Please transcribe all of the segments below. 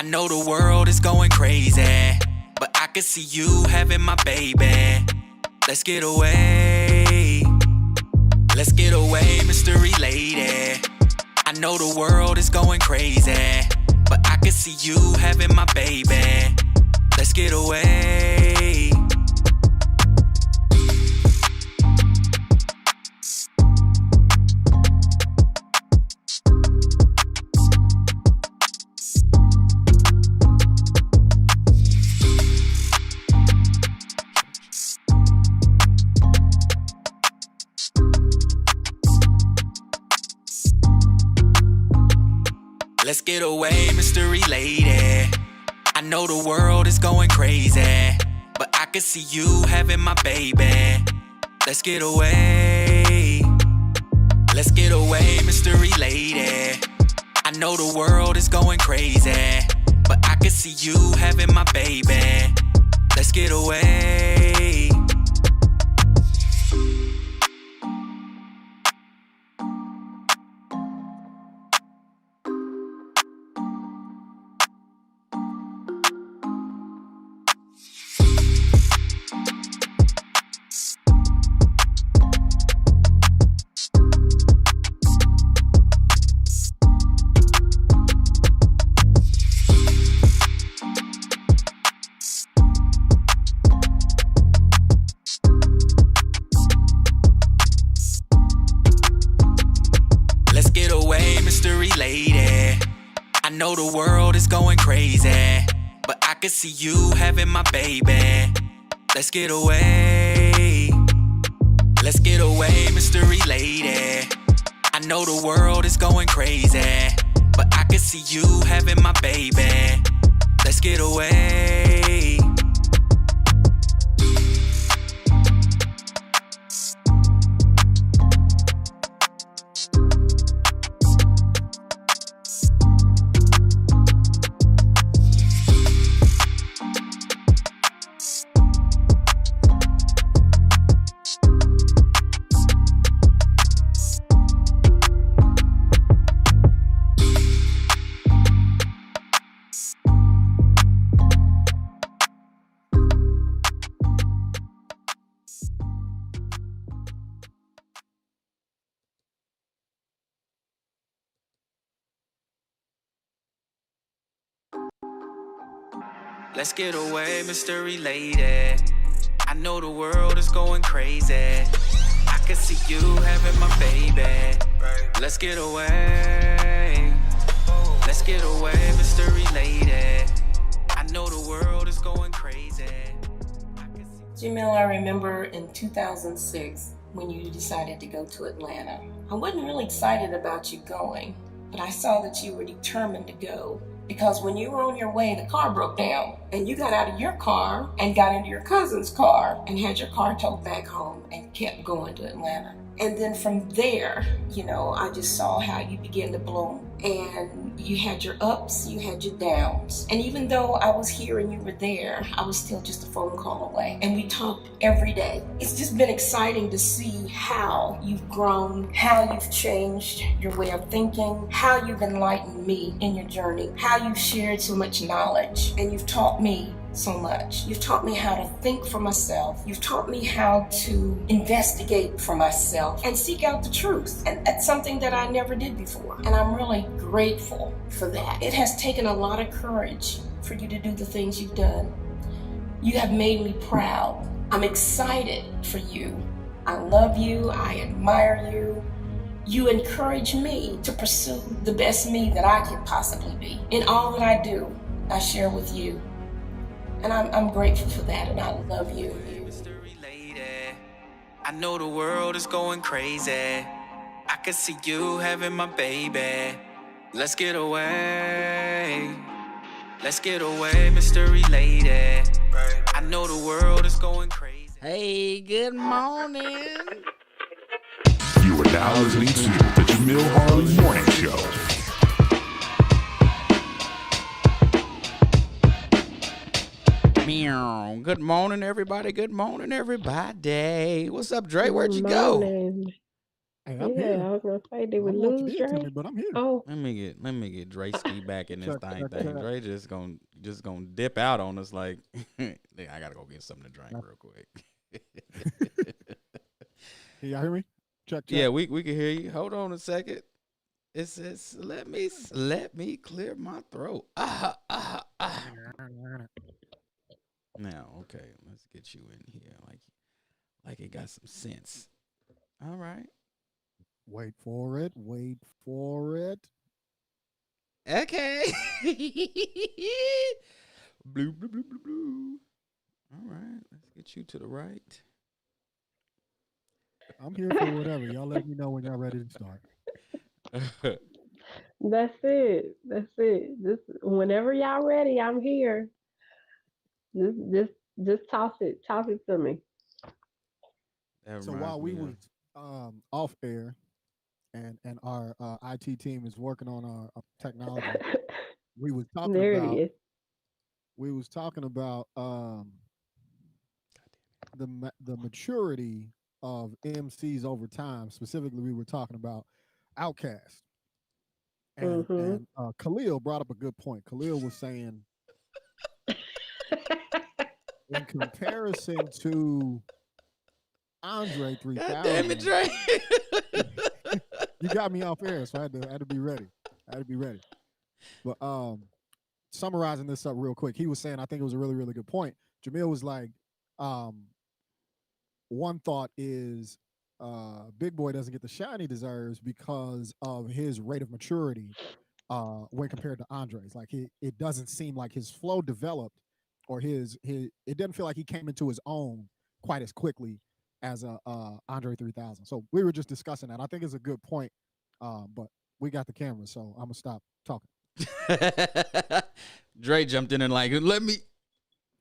know the world is going crazy, but I can see you having my baby. Let's get away. Let's get away, mystery lady. I know the world is going crazy, but I can see you having my baby. Let's get away. Let's get away, mystery lady. I know the world is going crazy, but I can see you having my baby. Let's get away. Let's get away, mystery lady. I know the world is going crazy, but I can see you having my baby. Let's get away. I know the world is going crazy, but I can see you having my baby. Let's get away. Let's get away, mystery lady. I know the world is going crazy, but I can see you having my baby. Let's get away. Let's get away, mystery lady. I know the world is going crazy. I can see you having my baby. Let's get away. Let's get away, mystery lady. I know the world is going crazy. Jamille, I remember in 2006 when you decided to go to Atlanta. I wasn't really excited about you going, but I saw that you were determined to go. Because when you were on your way, the car broke down and you got out of your car and got into your cousin's car and had your car towed back home and kept going to Atlanta. And then from there, I just saw how you began to bloom. And you had your ups, you had your downs. And even though I was here and you were there, I was still just a phone call away. And we talked every day. It's just been exciting to see how you've grown, how you've changed your way of thinking, how you've enlightened me in your journey, how you've shared so much knowledge, and you've taught me so much. You've taught me how to think for myself. You've taught me how to investigate for myself and seek out the truth. And that's something that I never did before. And I'm really grateful for that. It has taken a lot of courage for you to do the things you've done. You have made me proud. I'm excited for you. I love you. I admire you. You encourage me to pursue the best me that I could possibly be. In all that I do, I share with you. And I'm grateful for that, and I love you. Mystery lady, I know the world is going crazy. I can see you having my baby. Let's get away. Let's get away, mystery lady. I know the world is going crazy. Hey, good morning. You are now listening to the Jamille Harley Morning Show. Meow. Good morning, everybody. Good morning, everybody. What's up, Dre? Where'd you go? Hey, I'm Yeah, here. I was gonna say, did I we don't know what you lose did to Dre? me, but I'm here. Oh, Let me get Dre ski back in this Check, thing check, thing. check. Dre just gonna dip out on us like I gotta go get something to drink real quick. Can y'all hear me? Check, check. Yeah, we can hear you. Hold on a second. It says let me clear my throat. Now, okay, let's get you in here like it got some sense. All right. Wait for it. Wait for it. Okay. Blue, blue, blue, blue, blue. All right, let's get you to the right. I'm here for whatever. Y'all let me know when y'all ready to start. that's it. That's it. Just whenever y'all ready, I'm here. Just, just, just toss it to me. That So reminds while we me of. was off air and our IT team is working on our technology, we was talking There it about is. we was talking about the maturity of MCs over time. Specifically, we were talking about Outkast, and Mhm. Khalil brought up a good point. Khalil was saying, in comparison to Andre God damn it, 3000, Dre. you got me off air, so I had to be ready. I had to be ready. But summarizing this up real quick, he was saying I think it was a really, really good point. Jamille was like, um, one thought is Big Boy doesn't get the shine he deserves because of his rate of maturity when compared to Andre's. Like it doesn't seem like his flow developed or his it doesn't feel like he came into his own quite as quickly as a Andre 3000. So we were just discussing that. I think it's a good point, but we got the camera, so I'm gonna stop talking. Dre jumped in and like, let me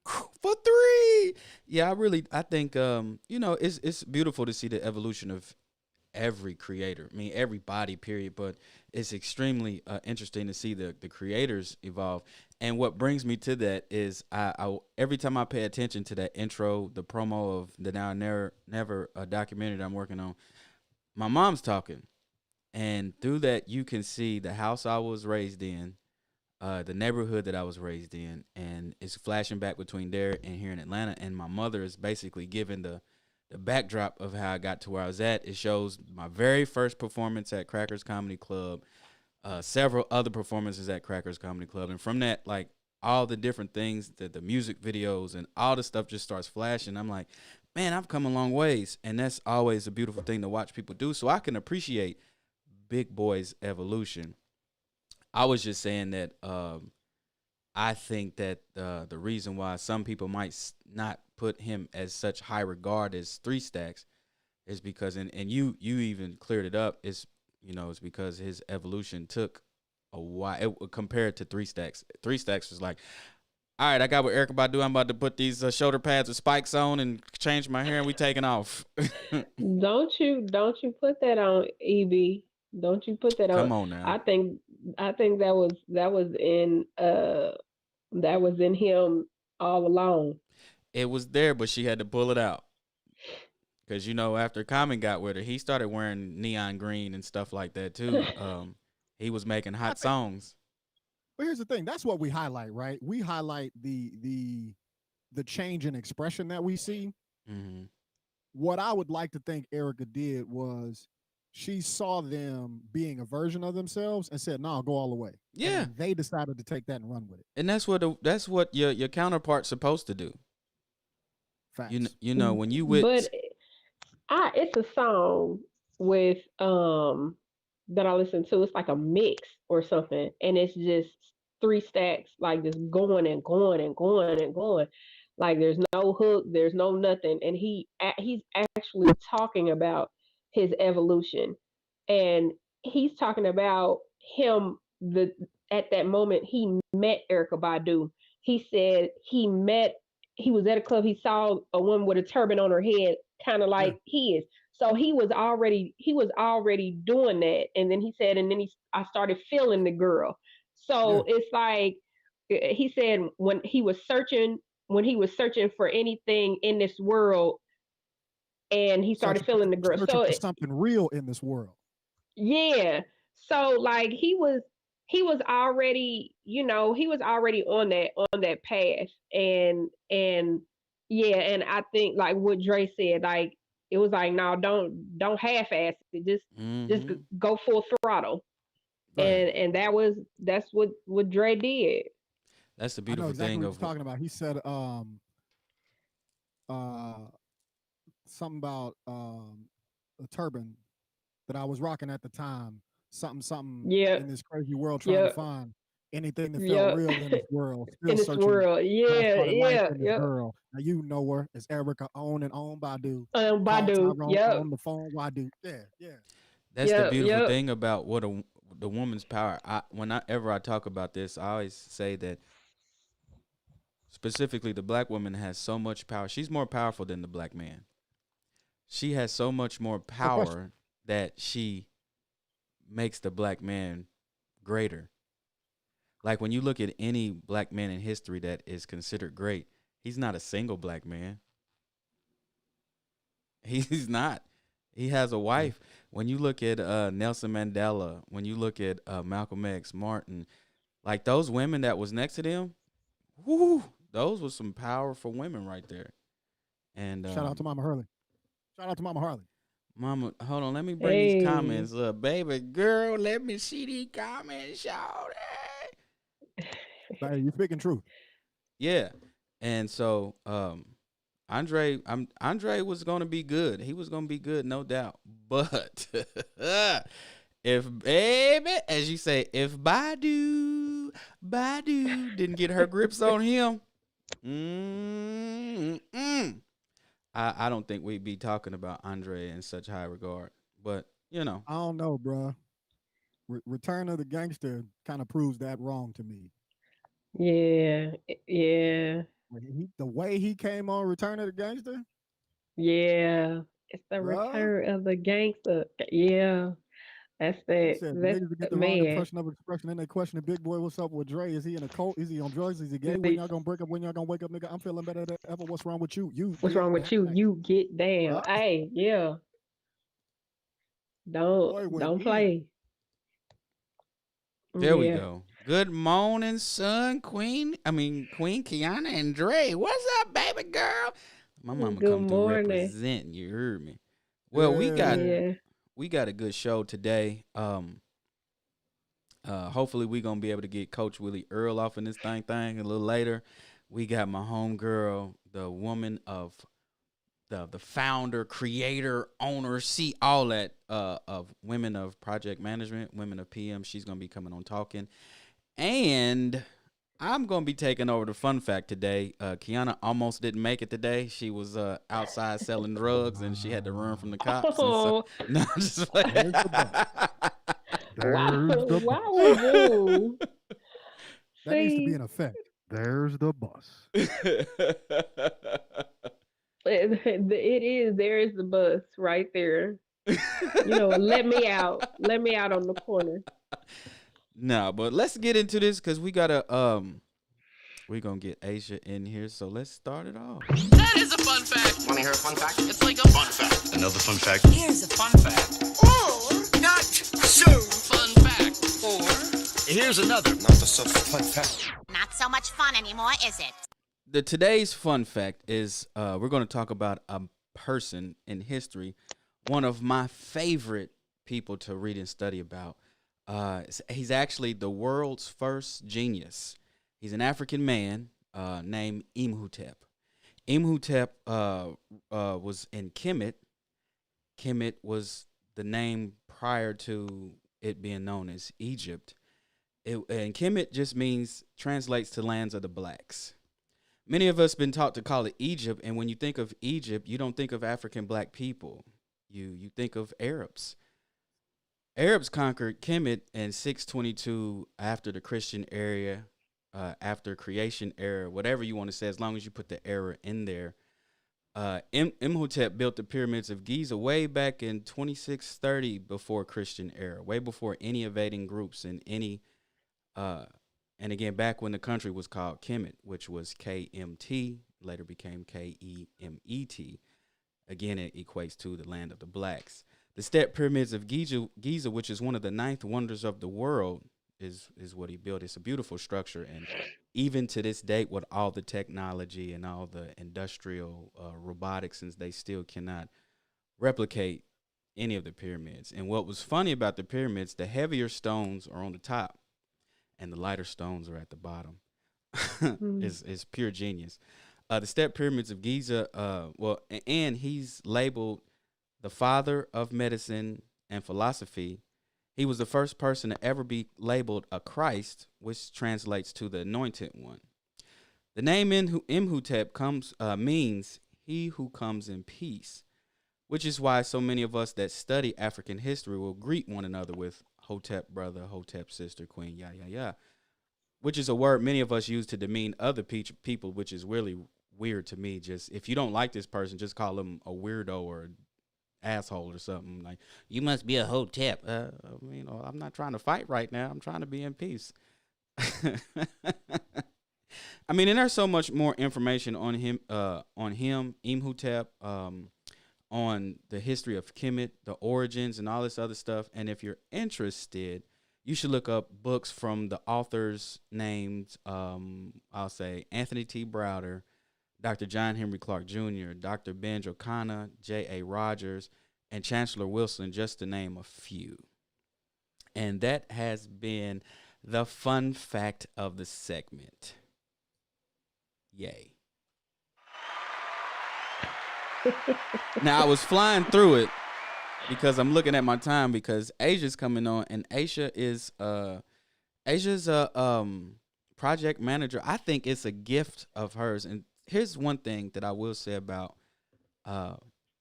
for three. Yeah, I think it's beautiful to see the evolution of every creator. I mean, everybody, period. But it's extremely interesting to see the creators evolve. And what brings me to that is I every time I pay attention to that intro, the promo of the Now and Never documentary that I'm working on, my mom's talking, and through that you can see the house I was raised in, the neighborhood that I was raised in, and it's flashing back between there and here in Atlanta. And my mother is basically giving the backdrop of how I got to where I was at. It shows my very first performance at Crackers Comedy Club, several other performances at Crackers Comedy Club, and from that, like all the different things that the music videos and all the stuff just starts flashing. I'm like, man, I've come a long ways, and that's always a beautiful thing to watch people do. So I can appreciate Big Boy's evolution. I was just saying that I think that the reason why some people might not put him as such high regard as Three Stacks is because, and you even cleared it up, is it's because his evolution took a while compared to Three Stacks. Three Stacks was like, all right, I got what Erykah Badu. I'm about to put these shoulder pads with spikes on and change my hair, and we taking off. Don't you put that on EB. Don't you put that on. Come on now. I think that was in him all along. It was there, but she had to pull it out. Because, after Common got with her, he started wearing neon green and stuff like that, too. He was making hot songs. But here's the thing: that's what we highlight, right? We highlight the change in expression that we see. Mm-hmm. What I would like to think Erica did was she saw them being a version of themselves and said, "No, I'll go all the way." Yeah, and they decided to take that and run with it. and that's what your counterpart's supposed to do. Facts. When you with But it's a song with that I listen to. It's like a mix or something, and it's just Three Stacks like just going and going and going and going. Like there's no hook, there's no nothing, and he's actually talking about his evolution, and he's talking about him the at that moment he met Erykah Badu. He said he was at a club, he saw a woman with a turban on her head, kind of Yeah. like his. So he was already doing that, and then he said, and then I started feeling the girl. Yeah. So it's like he said when he was searching for anything in this world, and he started feeling the girl. Searching So for something real in this world. yeah. So like he was already, he was already on that path. And yeah, and I think like what Dre said, like it was like, no, don't half ass it. Just Mm-hmm. go full throttle. Right. That's what Dre did. That's the I know beautiful exactly thing what he's of what. talking about. He said uh something about a turban that I was rocking at the time. Something Yeah, in this crazy world trying to yeah, find anything that felt yeah. real in this world. Still In this searching world. how I Yeah, started life yeah, in this yeah. girl. Now you know her as Erica on Badu. Call Badu. Tyrone Yep. on the phone. Wadu. Yeah, yeah. That's the Yep. beautiful Yep. thing about the woman's power. Whenever I talk about this, I always say that specifically the black woman has so much power. She's more powerful than the black man. She has so much more No question. power that she makes the black man greater. Like when you look at any black man in history that is considered great, he's not a single black man. He's not. He has a wife. When you look at Nelson Mandela, when you look at Malcolm X, Martin, like those women that was next to them, whoo, those were some powerful women right there. And Shout out to Mama Hurley. Shout out to Mama Harley. Mama, hold on, let me bring these Hey. comments up, baby girl. Let me see these comments, y'all. Hey, you speaking truth. Yeah, and so Andre was gonna be good. He was gonna be good, no doubt. But if baby, as you say, if Badu didn't get her grips on him, I don't think we'd be talking about Andre in such high regard. But I don't know, bro. Return of the Gangster kind of proves that wrong to me. Yeah. Yeah. The way he came on Return of the Gangster, Yeah. It's the bro. return of the gangster. Yeah. That's He that. said the That's niggas that get the wrong man. impression of expression, then they question the big boy, what's up with Dre? Is he in a cult? Is he on drugs? Is he gay? When y'all gonna break up? When y'all gonna wake up, nigga? I'm feeling better than ever. What's wrong with you? You What's get wrong with you? down. You get down. Bruh. Hey, yeah. Don't Boy went don't in. play. there we Yeah. go. Good morning, son, Queen. I mean, Queen Kiana and Dre. What's up, baby girl? My mama Good come through morning. representing. You heard me. Well, Yeah. Yeah. we got a good show today. Hopefully we gonna be able to get Coach Willie Earl off in this thing a little later. We got my homegirl, the woman of the founder, creator, owner, see all that of Women of Project Management, Women of PM. She's gonna be coming on talking, and I'm gonna be taking over the fun fact today. Kiana almost didn't make it today. She was outside selling drugs, and she had to run from the cops. And so, Oh, no, I'm just There's the bus. why? There's the Why bus. would you That needs to be see? in effect. There's the bus. It is. There is the bus right there. Let me out. Let me out on the corner. No, but let's get into this because we're gonna get Asya in here. So let's start it off. That is a fun fact. Want to hear a fun fact? It's like a fun fact. Another fun fact. Here's a fun fact. Or not so fun fact. Or Here's another. Not the so fun fact. Not so much fun anymore, is it? Today's fun fact is we're going to talk about a person in history, one of my favorite people to read and study about. He's actually the world's first genius. He's an African man named Imhotep. Imhotep was in Kemet. Kemet was the name prior to it being known as Egypt. And Kemet just translates to lands of the blacks. Many of us been taught to call it Egypt, and when you think of Egypt, you don't think of African black people. You think of Arabs. Arabs conquered Kemet in 622 after the Christian era, after creation era, whatever you want to say, as long as you put the era in there. Imhotep built the pyramids of Giza way back in 2630 before Christian era, way before any invading groups and any and again, back when the country was called Kemet, which was KMT, later became KEMET. Again, it equates to the land of the blacks. The step pyramids of Giza, which is one of the 9th wonders of the world, is what he built. It's a beautiful structure, and even to this date, with all the technology and all the industrial robotics, and they still cannot replicate any of the pyramids. And what was funny about the pyramids, the heavier stones are on the top, and the lighter stones are at the bottom. It's pure genius. The step pyramids of Giza, and he's labeled the father of medicine and philosophy. He was the first person to ever be labeled a Christ, which translates to the anointed one. The name Imhotep means he who comes in peace, which is why so many of us that study African history will greet one another with Hotep brother, Hotep sister, queen, which is a word many of us use to demean other people, which is really weird to me. Just if you don't like this person, just call them a weirdo or asshole or something. Like, you must be a Hotep. I'm not trying to fight right now. I'm trying to be in peace. I mean, and there's so much more information on him, Imhotep, on the history of Kemet, the origins, and all this other stuff. And if you're interested, you should look up books from the authors named, I'll say, Anthony T. Browder, Dr. John Henry Clark Jr., Dr. Ben Jocana, J.A. Rogers, and Chancellor Wilson, just to name a few. And that has been the fun fact of the segment. Yay. Now, I was flying through it because I'm looking at my time because Asia's coming on, and Asia's a project manager. I think it's a gift of hers. And here's one thing that I will say about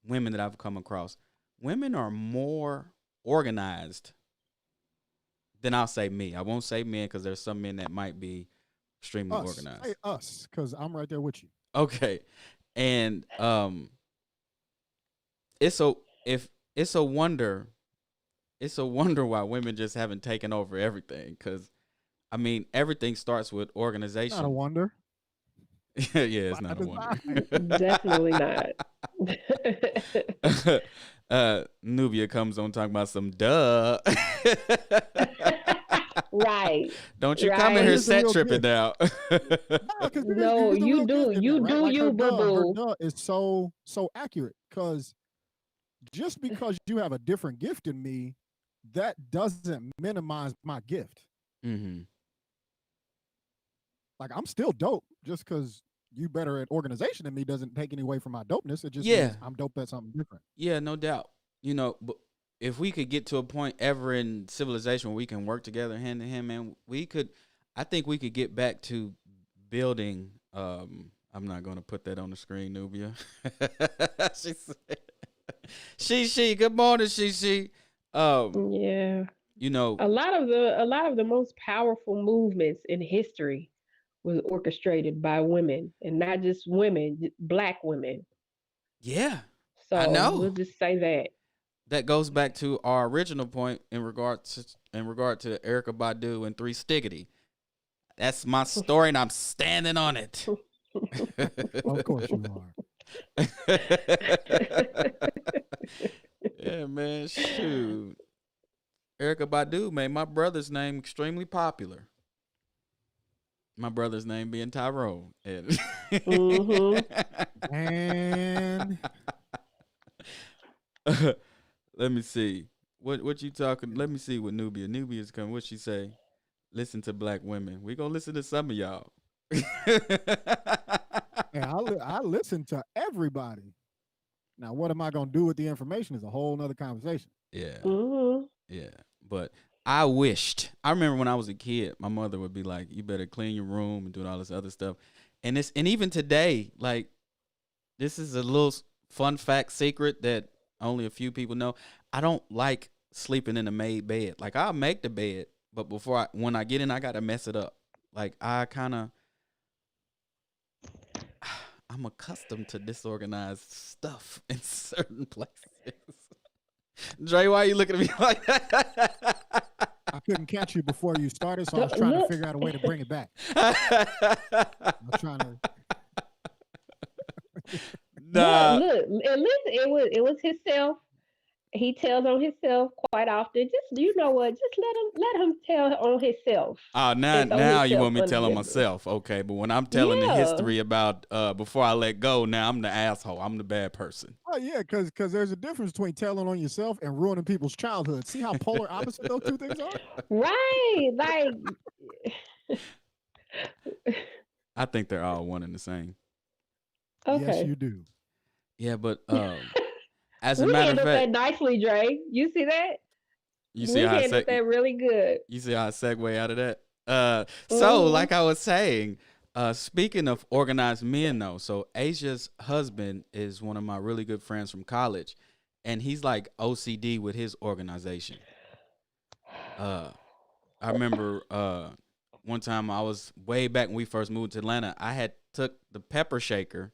women that I've come across. Women are more organized than I'll say me. I won't say men because there's some men that might be extremely organized. Say us, because I'm right there with you. Okay. And it's a wonder why women just haven't taken over everything. Because I mean, everything starts with organization. Not a wonder. Yeah, it's not a wonder. Definitely not. Nubia comes on talking about some duh. Right. Don't you come in here set tripping now. No, you do. You do you, boo-boo. Her duh is so accurate, because just because you have a different gift than me, that doesn't minimize my gift. Mm-hmm. Like, I'm still dope. Just because you better at organization than me doesn't take any away from my dopeness. It just means I'm dope at something different. Yeah, no doubt. You know, but if we could get to a point ever in civilization where we can work together hand in hand, man, I think we could get back to building. I'm not going to put that on the screen, Nubia. She said, she, good morning, she. Yeah. You know, a lot of the most powerful movements in history was orchestrated by women, and not just women, Black women. Yeah. So I know. We'll just say that. That goes back to our original point in regard to Erykah Badu and Three Stiggity. That's my story, and I'm standing on it. Of course you are. Yeah, man. Shoot. Erykah Badu made my brother's name extremely popular. My brother's name being Tyrone. And And let me see. What you talking? Let me see what Nubia. Nubia's coming. What she say? Listen to Black women. We gonna listen to some of y'all. yeah, I listen to everybody. Now, what am I gonna do with the information is a whole nother conversation. Yeah. Mm-hmm. Yeah. But I remember when I was a kid, my mother would be like, you better clean your room and do all this other stuff. And even today, like, this is a little fun fact secret that only a few people know. I don't like sleeping in a made bed. Like, I'll make the bed, but when I get in, I got to mess it up. Like, I'm accustomed to disorganized stuff in certain places. Dre, why are you looking at me like that? I couldn't catch you before you started, so I was trying to figure out a way to bring it back. I'm trying to. Nah. Look, at least it was himself. He tells on himself quite often. Just you know what? Just let him tell on himself. Oh, And throw now you himself want me under telling the bus. myself, okay? But when I'm telling the Yeah. history about before I let go, now I'm the asshole. I'm the bad person. Oh yeah, because there's a difference between telling on yourself and ruining people's childhood. See how polar opposite those two things are? Right. Like I think they're all one and the same. Yes, okay. you do. Yeah, but as a We matter of handled that fact, nicely, Dre. You see that? you We see how I handled that really good. you see how I segue out of that. So Mhm. like I was saying, speaking of organized men, though, so Asia's husband is one of my really good friends from college, and he's like OCD with his organization. I remember one time I was way back when we first moved to Atlanta. I had took the pepper shaker,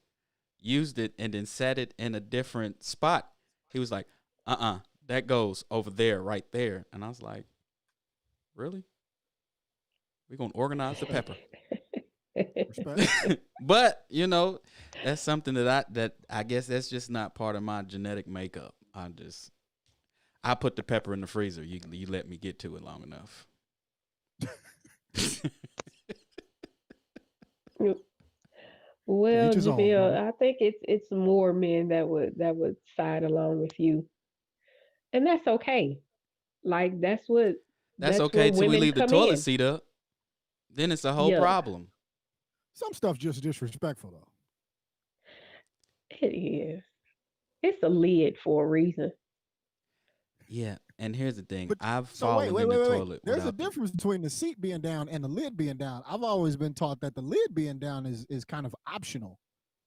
used it, and then set it in a different spot. He was like, that goes over there, right there. And I was like, really? We're going to organize the pepper. Respect. But, that's something that I guess that's just not part of my genetic makeup. I put the pepper in the freezer. You let me get to it long enough. Well, Each his own, Jamil, brother. I think it's more men that would side along with you, and that's okay. Like That's that's where okay till we women leave the come toilet in. seat up. Then it's a whole Yuck, problem. Some stuff just disrespectful though. it is. It's a lid for a reason. Yeah, and here's the thing. But I've so wait, fallen wait, in the wait, wait, wait. toilet There's a without the difference between the seat being down and the lid being down. I've always been taught that the lid being down is kind of optional,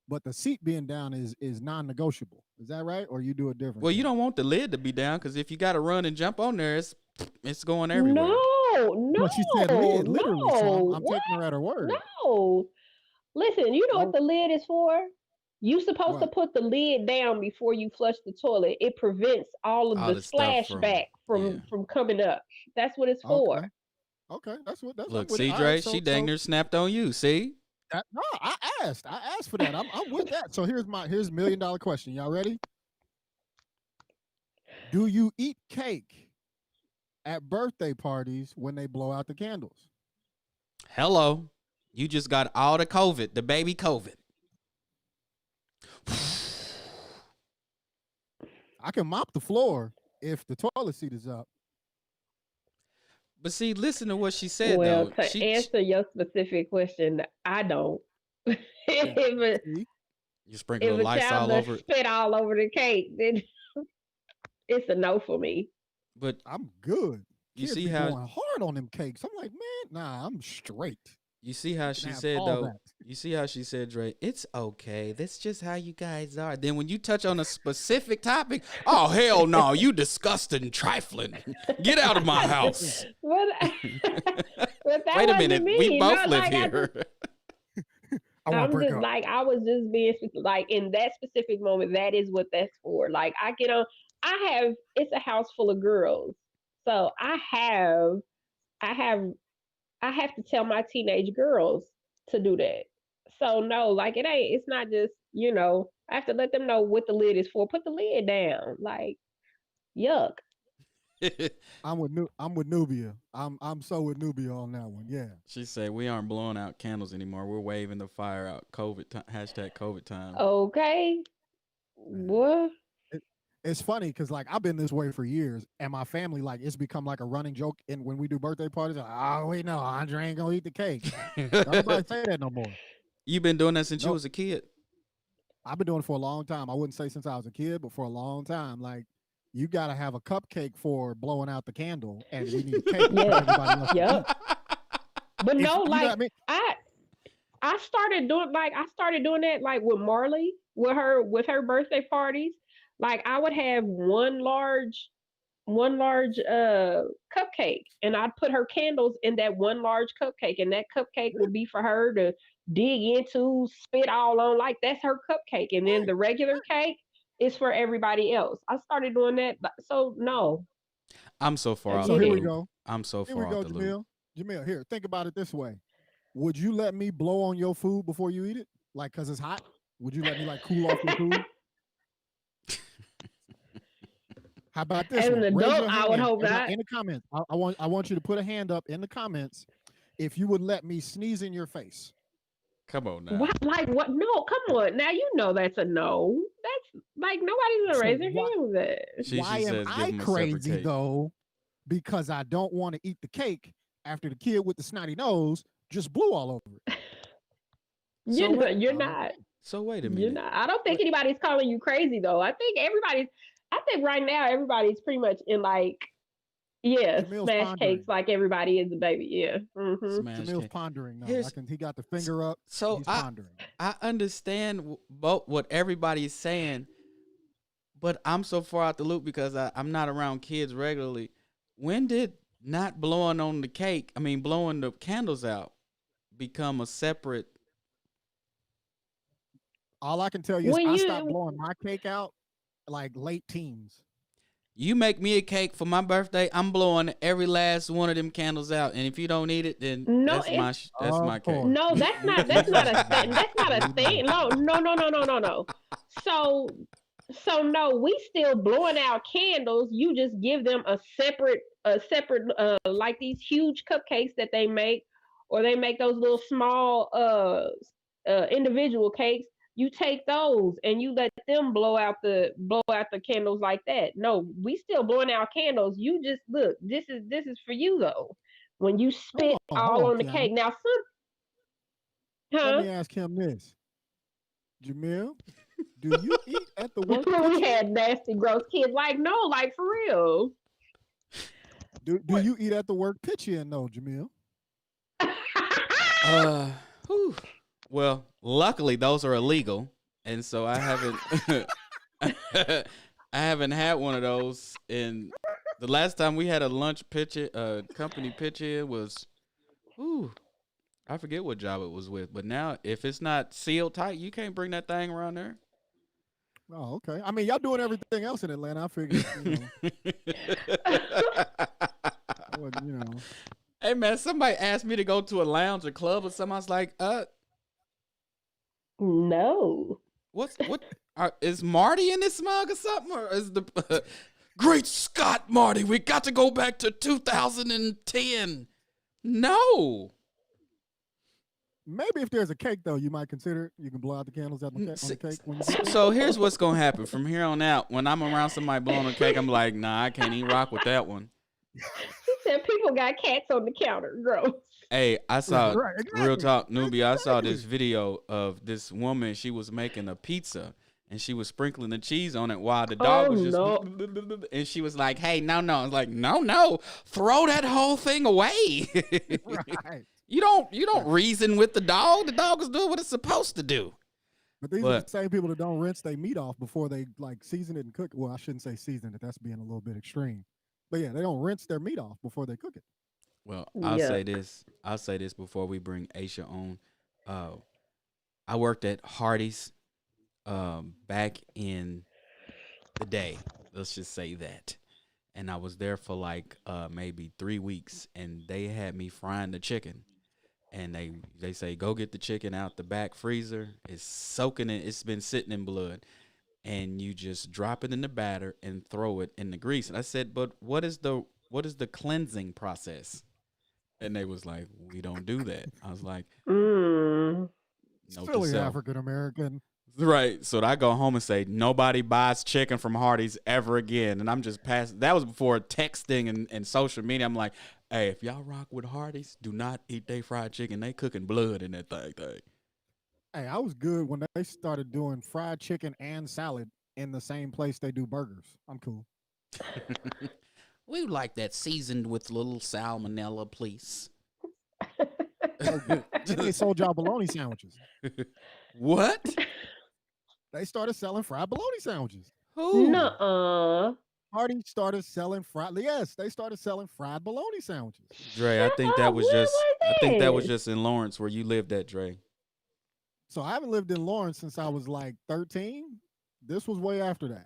but the seat being down is non-negotiable. Is that right? Or you do it different? Well, you don't want the lid to be down because if you got to run and jump on there, it's going everywhere. No, Well, she said lid literally, so no. I'm What? taking her at her word. No. Listen, you know what No, the lid is for? You supposed to what? put the lid down before you flush the toilet. It prevents all of All the the stuff splashback yeah. from coming up. That's what it's Okay, for. okay, that's I'm Look, with it. see, All right, Dre, she dang near snapped on you. See? no, I asked for that. I'm with that. So here's $1 million question. Y'all ready? Do you eat cake at birthday parties when they blow out the candles? Hello. You just got all the COVID, the baby COVID. I can mop the floor if the toilet seat is up. But see, listen to what she said, Well, though. to answer your specific question, I don't. if See? You sprinkle if the a lights child all does over it. spit all over the cake, then it's a no for me. But I'm good. you Kids see be how going hard on them cakes. I'm like, man, nah, I'm straight. you see how You she can have said, all though. that. You see how she said, Dre, it's okay. That's just how you guys are. Then when you touch on a specific topic, oh, hell no, you disgusting, trifling. Get out of my house. But, but that Wait a wasn't minute. me. We both live like, here. I want to I'm break just up. like I was just being like in that specific moment. That is what that's for. Like I get on. It's a house full of girls, so I have I have to tell my teenage girls to do that. So no, like it's not just I have to let them know what the lid is for. Put the lid down. Like yuck. I'm with Nubia. I'm so with Nubia on that one. Yeah. She said, we aren't blowing out candles anymore. We're waving the fire out. Hashtag COVID time. Okay. Man. What? It's funny because like I've been this way for years, and my family like it's become like a running joke. And when we do birthday parties, like, oh wait, no, Andre ain't gonna eat the cake. Don't nobody say that no more. You've been doing that since you Nope. was a kid. I've been doing it for a long time. I wouldn't say since I was a kid, but for a long time. Like you gotta have a cupcake for blowing out the candle, and we need cake for Yeah. everybody else to Yep. eat. But If, no, you know like what I mean? I started doing that like with Marley with her birthday parties. Like I would have one large cupcake, and I'd put her candles in that one large cupcake, and that cupcake would be for her to dig into, spit all on. Like that's her cupcake, and then Right, the regular right. cake is for everybody else. I started doing that, so no, I'm so far out So the get here it. we loop. go. I'm so Here we far go, out the loop. Jamil. Jamil, here, think about it this way. Would you let me blow on your food before you eat it? Like, cause it's hot? Would you let me like cool off your food? How about this As one? an Raise adult, your I would hand hope not. in the comments. I want you to put a hand up in the comments if you would let me sneeze in your face. Come on now. What? Like what? No, come on. Now you know that's a no. That's like nobody's gonna So raise their why- hand with that. Why She am says give I him a separate crazy cake. though? Because I don't want to eat the cake after the kid with the snotty nose just blew all over it. You're not. So wait a You're minute. not. I don't think anybody's calling you crazy though. I think right now everybody's pretty much in like, yeah, Jamille's smash pondering. cakes like everybody is a baby. Yeah. Smash Jamille's cake. pondering now. Here's- He got the finger up. So He's pondering. I understand both what everybody is saying, but I'm so far out the loop because I'm not around kids regularly. When did not blowing on the cake, blowing the candles out, become a separate? All I can tell you is When I you- stopped blowing my cake out like late teens. You make me a cake for my birthday, I'm blowing every last one of them candles out, and if you don't eat it, then No, that's my Of cake. course. No, that's not a thing. That's not a thing. No. So no, we still blowing out candles. You just give them a separate like these huge cupcakes that they make, or they make those little small individual cakes. You take those and you let them blow out the candles like that. No, we still blowing out candles. You just look. This is for you though. When you spit Hold all on, on the Kiana. cake. Now some, Let me ask him this. Jamille, do you eat at the work? we had nasty, gross kids. Like no, like for real. Do you eat at the work pitch in though, Jamille? Whew. Well, luckily those are illegal, and so I haven't I haven't had one of those. And the last time we had a lunch company pitch in was, I forget what job it was with. But now, if it's not sealed tight, you can't bring that thing around there. Oh, okay. I mean, y'all doing everything else in Atlanta. I figured, you know. Hey man, somebody asked me to go to a lounge or club or something. I was like, No. what is Marty in this mug or something, or is the Great Scott, Marty? We got to go back to 2010. No. Maybe if there's a cake though, you might consider it. You can blow out the candles on the cake. When you So here's what's gonna happen from here on out. When I'm around somebody blowing a cake, I'm like, nah, I can't even rock with that one. He said people got cats on the counter. Gross. Hey, I saw Right, exactly. real talk, newbie. I saw this video of this woman. She was making a pizza and she was sprinkling the cheese on it while the dog was just. no. And she was like, "Hey, no." I was like, "No, throw that whole thing away." right. You don't reason with the dog. The dog is doing what it's supposed to do. But these are the same people that don't rinse their meat off before they like season it and cook it. Well, I shouldn't say season it. That's being a little bit extreme. But yeah, they don't rinse their meat off before they cook it. Well, I'll Yeah. say this before we bring Asya on. I worked at Hardee's back in the day. Let's just say that. And I was there for like maybe 3 weeks, and they had me frying the chicken. And they say, go get the chicken out the back freezer. It's soaking in, it's been sitting in blood. And you just drop it in the batter and throw it in the grease. And I said, but what is the cleansing process? And they was like, we don't do that. I was like, Mm. note to Philly self. African American. Right. So I go home and say, nobody buys chicken from Hardee's ever again. And I'm just passing. That was before texting and social media. I'm like, hey, if y'all rock with Hardee's, do not eat they fried chicken. They cooking blood in that thing. Hey, I was good when they started doing fried chicken and salad in the same place they do burgers. I'm cool. We like that seasoned with a little salmonella, please. Then they sold y'all bologna sandwiches. What? They started selling fried bologna sandwiches. Who? Nuh-uh. Hardy started selling fried. Yes, they started selling fried bologna sandwiches. Dre, I think that was Where just was I think that was this? just in Lawrence where you lived at, Dre. So I haven't lived in Lawrence since I was like 13. This was way after that.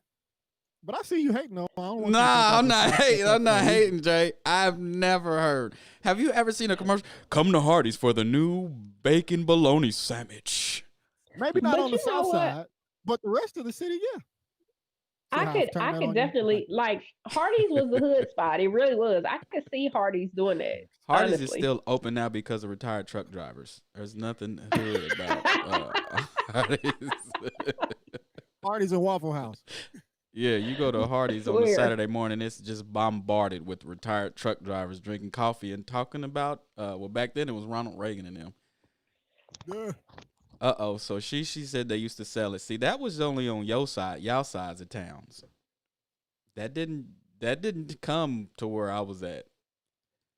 But I see you hating though. I don't want you to think Nah, I'm just not like- hating. I'm not hating, Jay. I've never heard. Have you ever seen a commercial? Come to Hardee's for the new bacon bologna sandwich. Maybe not But on the you know south what? side, but the rest of the city, yeah. See I how I've could turned I that could on you? definitely like Hardee's was the hood spot. It really was. I could see Hardee's doing that, Hardee's is honestly. still open now because of retired truck drivers. There's nothing hood about Hardee's. Hardee's and Waffle House. Yeah, you go to Hardee's on a Swear. Saturday morning, it's just bombarded with retired truck drivers drinking coffee and talking about well, back then it was Ronald Reagan and them. Yeah. So she said they used to sell it. See, that was only on your side, y'all sides of towns. That didn't come to where I was at.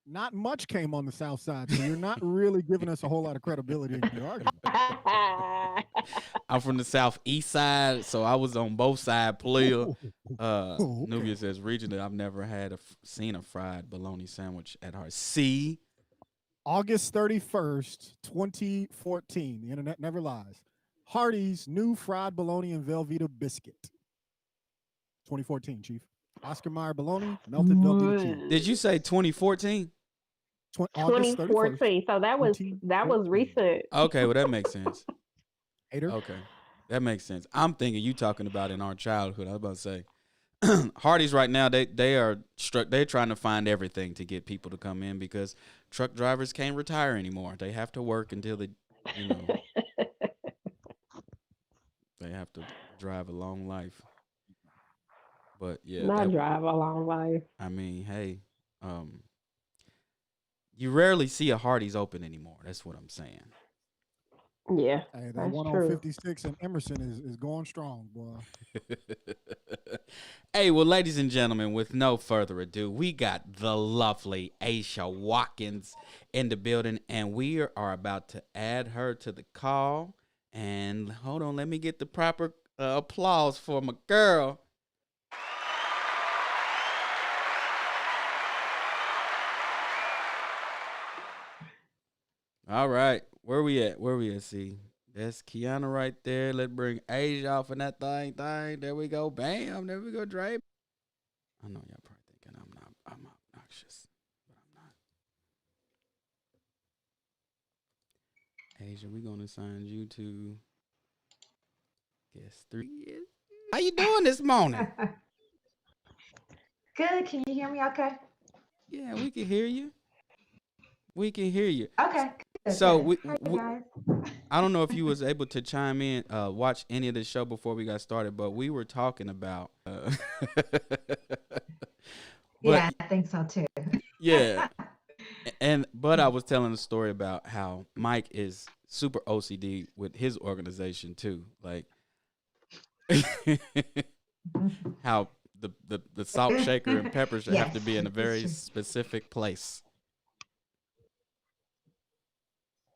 Not much came on the south side, so you're not really giving us a whole lot of credibility in your argument. I'm from the southeast side, so I was on both sides. Player. Okay. Nubia says regionally, I've never seen a fried bologna sandwich at Hardee's. See, August 31st, 2014. The internet never lies. Hardee's new fried bologna and Velveeta biscuit. 2014, Chief. Oscar Mayer bologna, melted Velveeta cheese. did you say 2014? August 31st. 2014. So that was 2014. recent. Okay, well that makes sense. Hater. Okay, that makes sense. I'm thinking you talking about in our childhood. I was about to say, Hardee's right now they're trying to find everything to get people to come in because truck drivers can't retire anymore. They have to work until they have to drive a long life. But yeah, Not drive a long life. I mean, hey, you rarely see a Hardee's open anymore. That's what I'm saying. Yeah, Hey, that that's one true. on 56 and Emerson is going strong, boy. Hey, well, ladies and gentlemen, with no further ado, we got the lovely Asya Watkins in the building, and we are about to add her to the call. And hold on, let me get the proper applause for my girl. All right, where we at? See, that's Kiana right there. Let's bring Asia off in that thing. There we go. Bam. There we go, Dre. I know y'all probably thinking I'm obnoxious, but I'm not. Asia, we gonna assign you to guest 3. How you doing this morning? Good. Can you hear me okay? Yeah, we can hear you. We can hear you. Okay. Good, So good. we Hi, guys. I don't know if you was able to chime in, watch any of the show before we got started, but we were talking about. Yeah, I think so too. Yeah, but I was telling a story about how Mike is super OCD with his organization too, like how the salt shaker and pepper should have to be in a very specific place.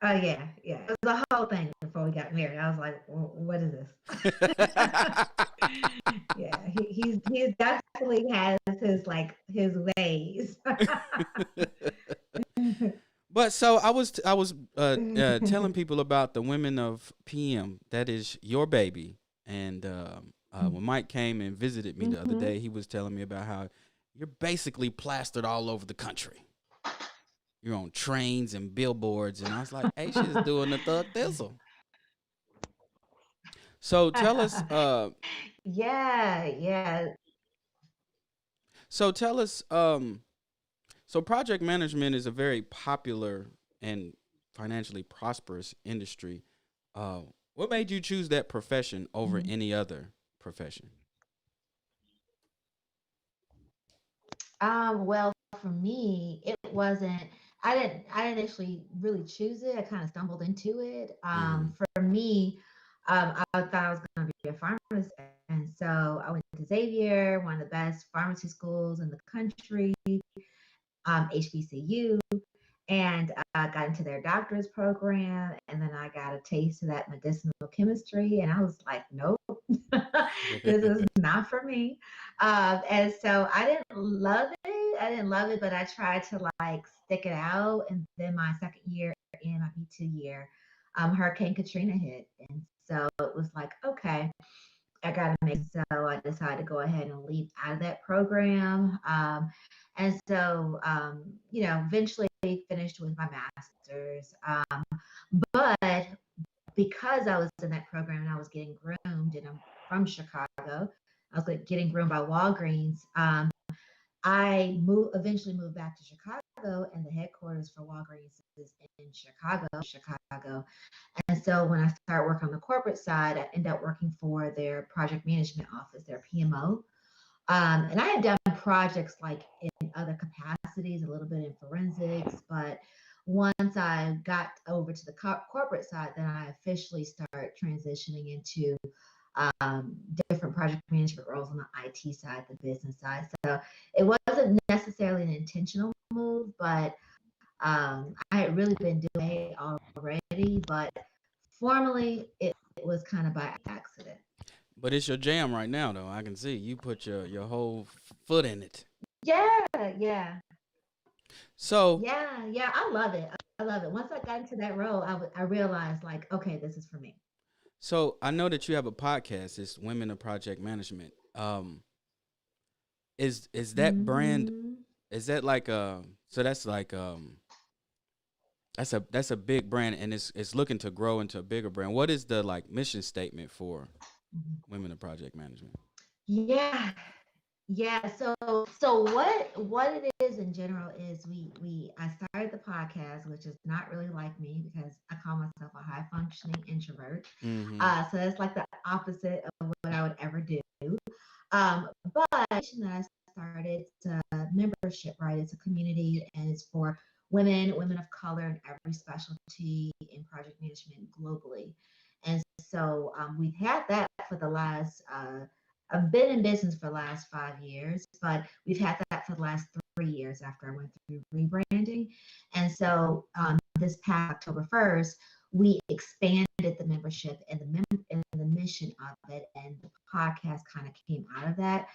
Oh yeah. It was a whole thing before we got married. I was like, "What is this?" Yeah, he definitely has his ways. But so I was telling people about the Women of PM. That is your baby. And when Mike came and visited me the other day, he was telling me about how you're basically plastered all over the country. You're on trains and billboards, and I was like, "Hey, she's doing the thug thistle." So tell us. Yeah. So tell us. So project management is a very popular and financially prosperous industry. What made you choose that profession over any other profession? Well, for me, it wasn't. I didn't initially really choose it. I kind of stumbled into it. For me, I thought I was going to be a pharmacist, and so I went to Xavier, one of the best pharmacy schools in the country, HBCU, and I got into their doctor's program, and then I got a taste of that medicinal chemistry, and I was like, nope, this is not for me. And so I didn't love it, but I tried to stick it out. And then my second year in my B2 year, Hurricane Katrina hit, and so it was like, okay, I got to make. So I decided to go ahead and leave out of that program. And so, eventually finished with my master's. But because I was in that program and I was getting groomed, and I'm from Chicago, I was like getting groomed by Walgreens. Eventually moved back to Chicago, and the headquarters for Walgreens is in Chicago. And so when I started working on the corporate side, I ended up working for their project management office, their PMO. And I had done projects like in other capacities, a little bit in forensics, but once I got over to the corporate side, then I officially started transitioning into different project management roles on the IT side, the business side. So it wasn't necessarily an intentional move, but I had really been doing it already, but formally it was kind of by accident. But it's your jam right now, though. I can see you put your whole foot in it. Yeah. So Yeah. I love it. I love it. Once I got into that role, I realized like, okay, this is for me. so I know that you have a podcast. It's Women of Project Management. Is that brand? Mhm. Is that like So that's like that's a big brand, and it's looking to grow into a bigger brand. What is the like mission statement for Mhm. Women of Project Management? Yeah. Yeah, so what it is in general is I started the podcast, which is not really like me because I call myself a high functioning introvert. Mm-hmm. So it's like the opposite of what I would ever do. But that I started, it's a membership, right? It's a community, and it's for women of color in every specialty in project management globally. And so we've had that for the last I've been in business for the last 5 years, but we've had that for the last 3 years after I went through rebranding. And so this past October 1st, we expanded the membership and the mission of it, and the podcast kind of came out of that.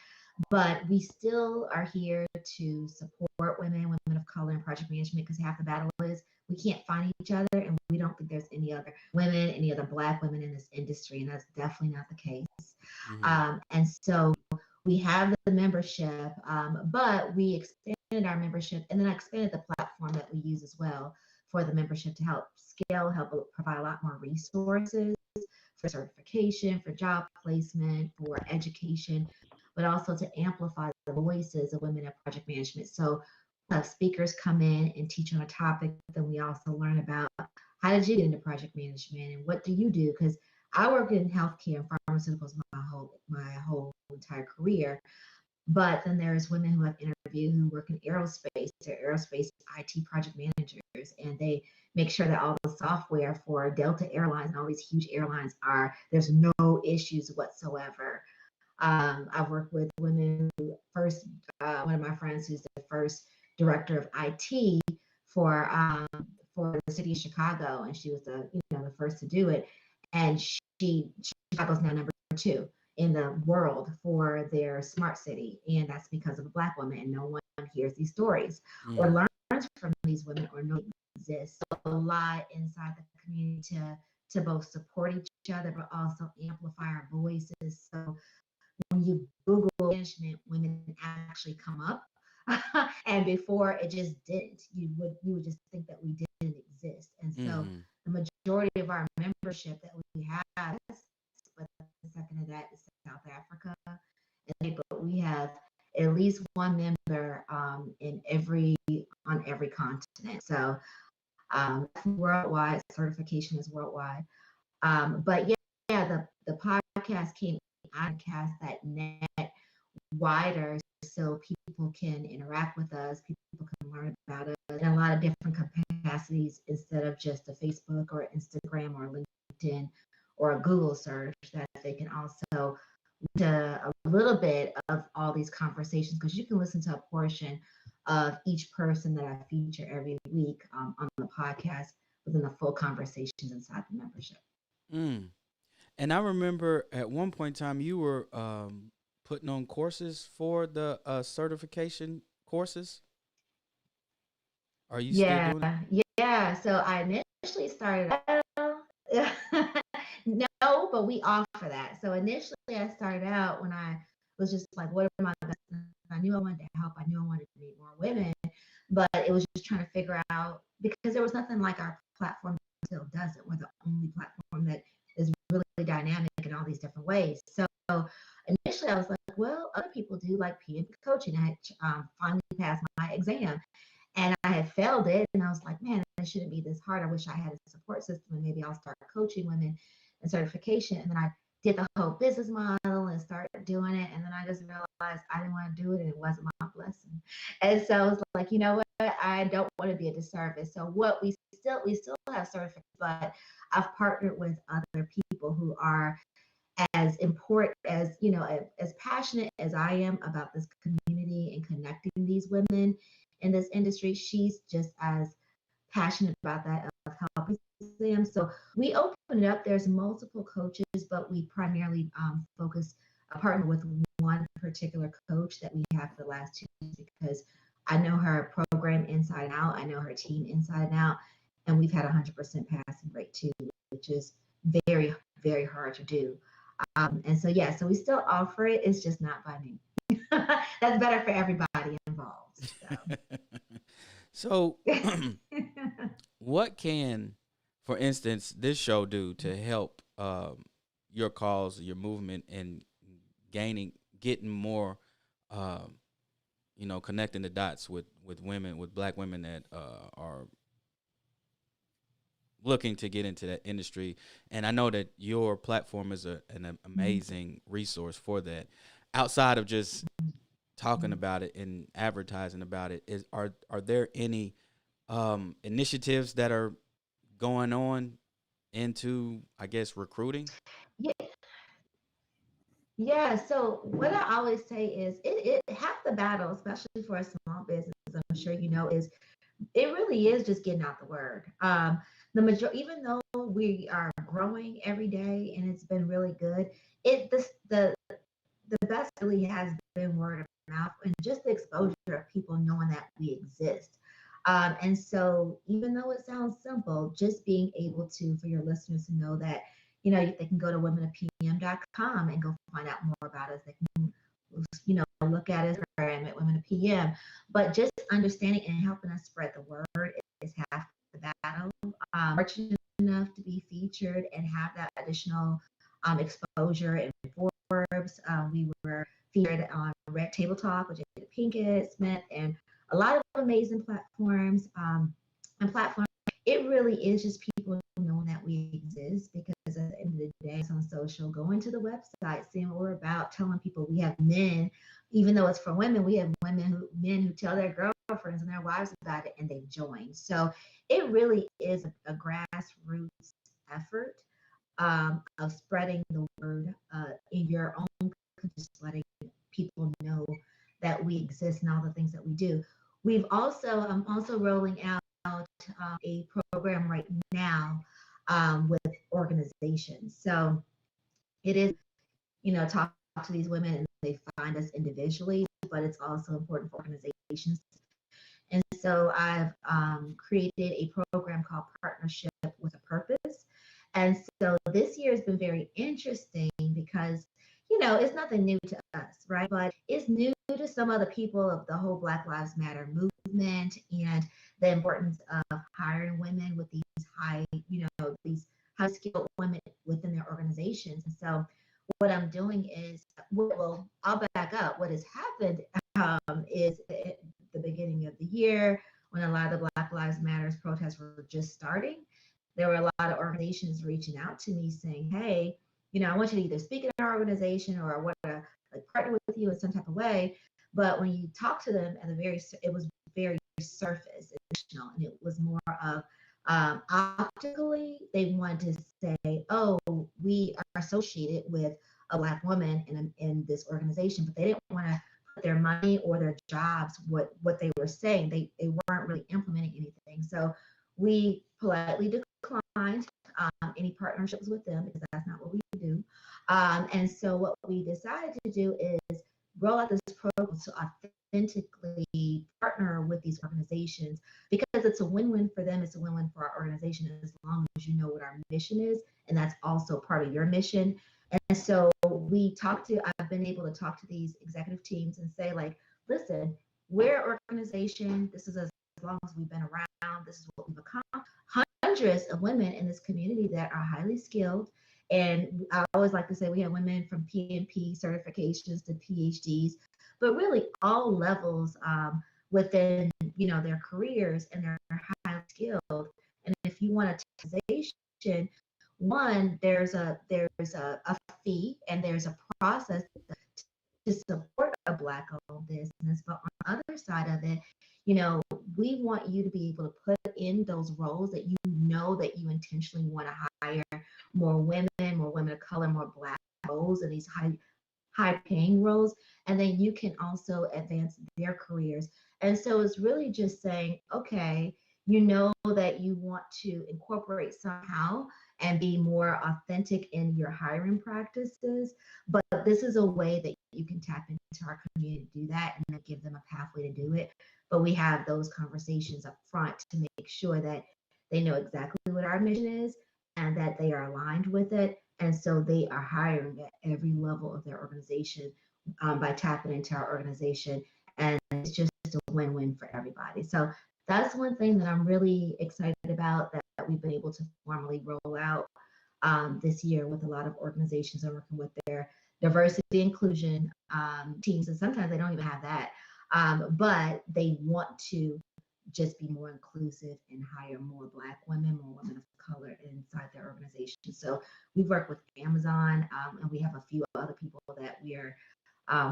But we still are here to support women of color in project management, because half the battle is we can't find each other, and we don't think there's any other women, any other Black women in this industry, and that's definitely not the case. Mm-hmm. And so we have the membership, but we expanded our membership, and then I expanded the platform that we use as well for the membership to help scale, help provide a lot more resources for certification, for job placement, for education, but also to amplify the voices of women in project management. So speakers come in and teach on a topic, then we also learn about how did you get into project management and what do you do? Because I worked in healthcare and pharmaceuticals my whole entire career. But then there's women who I've interviewed who work in aerospace. They're aerospace IT project managers, and they make sure that all the software for Delta Airlines and all these huge airlines there's no issues whatsoever. I've worked with women who one of my friends who's the first director of IT for the city of Chicago, and she was the first to do it. And Chicago's now number 2 in the world for their smart city, and that's because of a Black woman. And no one hears these stories or learns from these women or knows they exist. So a lot inside the community to both support each other but also amplify our voices. So when you Google management, women actually come up. And before it just didn't. You would just think that we didn't exist. And so the majority of our membership that we have, but the second of that is South Africa. But we have at least one member on every continent. So worldwide, certification is worldwide. But the podcast came out, cast that net wider so people can interact with us, people can learn about us in a lot of different capacities instead of just a Facebook or Instagram or LinkedIn or a Google search, that they can also to a little bit of all these conversations, because you can listen to a portion of each person that I feature every week on the podcast within the full conversations inside the membership. And I remember at one point in time you were putting on courses for the certification courses. Are you still doing it? Yeah. So I initially started out, no, but we offer that. So initially I started out when I was just like, what are my best? I knew I wanted to help. I knew I wanted to meet more women, but it was just trying to figure out, because there was nothing like our platform still doesn't. We're the only platform that is really dynamic in all these different ways. So initially I was like, well, other people do like PNP coaching. I had finally passed my exam and I had failed it. And I was like, man, it shouldn't be this hard. I wish I had a support system and maybe I'll start coaching women and certification. And then I did the whole business model and started doing it. And then I just realized I didn't want to do it and it wasn't my blessing. And so I was like, you know what? I don't want to be a disservice. So what we still have certificates, but I've partnered with other people who are as important as, as passionate as I am about this community and connecting these women in this industry. She's just as passionate about that, of helping them. So we open it up. There's multiple coaches, but we primarily partner with one particular coach that we have for the last 2 years because I know her program inside out. I know her team inside and out. And we've had 100% passing rate too, which is very, very hard to do. And so, so we still offer it. It's just not by me. That's better for everybody involved. So, what can, for instance, this show do to help your cause, your movement, and getting more, connecting the dots with women, with Black women that are looking to get into that industry? And I know that your platform is an amazing resource for that. Outside of just talking about it and advertising about it, are there any initiatives that are going on into, I guess, recruiting? Yeah. Yeah. So what I always say is it half the battle, especially for a small business, I'm sure you know, is it really is just getting out the word. Even though we are growing every day and it's been really good, the best really has been word of mouth and just the exposure of people knowing that we exist. And so even though it sounds simple, just being able to, for your listeners to know that, they can go to womenofpm.com and go find out more about us. They can, look at us at Women of PM. But just understanding and helping us spread the word is half the battle. Fortunate enough to be featured and have that additional exposure in Forbes. We were featured on Red Table Talk with Jada Pinkett Smith and a lot of amazing platforms and platforms. It really is just people knowing that we exist, because at the end of the day, it's on social, going to the website, seeing what we're about, telling people we have men, even though it's for women, we have men who tell their girlfriends and their wives about it and they've joined. So it really is a grassroots effort of spreading the word in your own, just letting people know that we exist and all the things that we do. I'm also rolling out a program right now with organizations. So it is, talk to these women and they find us individually, but it's also important for organizations. And so I've created a program called Partnership with a Purpose. And so this year has been very interesting because, it's nothing new to us, right? But it's new to some other people of the whole Black Lives Matter movement and the importance of hiring women with these these high skilled women within their organizations. And so what I'm doing is, I'll back up. What has happened is at the beginning of the year, when a lot of the Black Lives Matter protests were just starting, there were a lot of organizations reaching out to me saying, hey, I want you to either speak at our organization or I want to partner with you in some type of way. But when you talk to them it was very surface, and it was more of optically, they wanted to say, oh, we are associated with a Black woman in this organization, but they didn't want to put their money or their jobs, what they were saying. They weren't really implementing anything. So we politely declined any partnerships with them because that's not what we do. And so what we decided to do is roll out this program to authentically partner with these organizations, because it's a win-win for them. It's a win-win for our organization, as long as you know what our mission is, and that's also part of your mission. And so I've been able to talk to these executive teams and say, like, listen, we're an organization. This is as long as we've been around. This is what we've accomplished. hundreds of women in this community that are highly skilled. And I always like to say we have women from PMP certifications to PhDs, but really all levels within their careers, and they're highly skilled. And if you want a taxation, one, there's a fee and there's a process to support a Black-owned business. But on the other side of it, we want you to be able to put in those roles that that you intentionally want to hire more women of color, more Black roles in these high paying roles, and then you can also advance their careers. And so it's really just saying, okay, that you want to incorporate somehow and be more authentic in your hiring practices, but this is a way that you can tap into our community to do that and then give them a pathway to do it. But we have those conversations up front to make sure that they know exactly what our mission is and that they are aligned with it. And so they are hiring at every level of their organization by tapping into our organization. And it's just a win-win for everybody. So that's one thing that I'm really excited about that we've been able to formally roll out this year with a lot of organizations that are working with their diversity inclusion teams. And sometimes they don't even have that, but they want to just be more inclusive and hire more Black women, more women of color inside their organization. So we've worked with Amazon, and we have a few other people that we are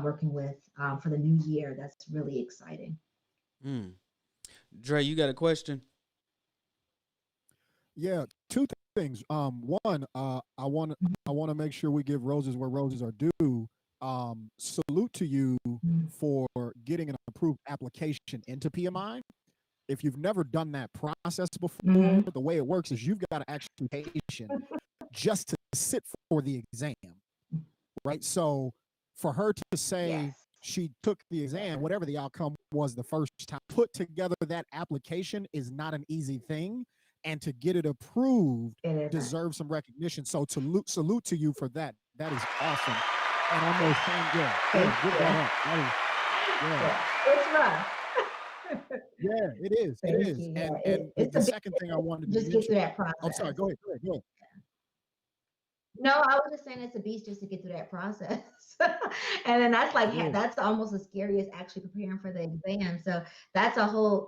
working with for the new year. That's really exciting. Dre, you got a question? Yeah, two things. One, I want to make sure we give roses where roses are due. Salute to you for getting an approved application into PMI. If you've never done that process before, the way it works is you've got to actually pay just to sit for the exam, right? So for her to say she took the exam, whatever the outcome was the first time, put together that application is not an easy thing. And to get it approved deserves some recognition. So salute to you for that. That is awesome. And on those things, give that up. It's rough. Yeah, it is. It is. And the second thing I wanted to just get through that process. I'm sorry. Go ahead. No, I was just saying it's a beast just to get through that process. And then that's almost as scary as actually preparing for the exam. So that's a whole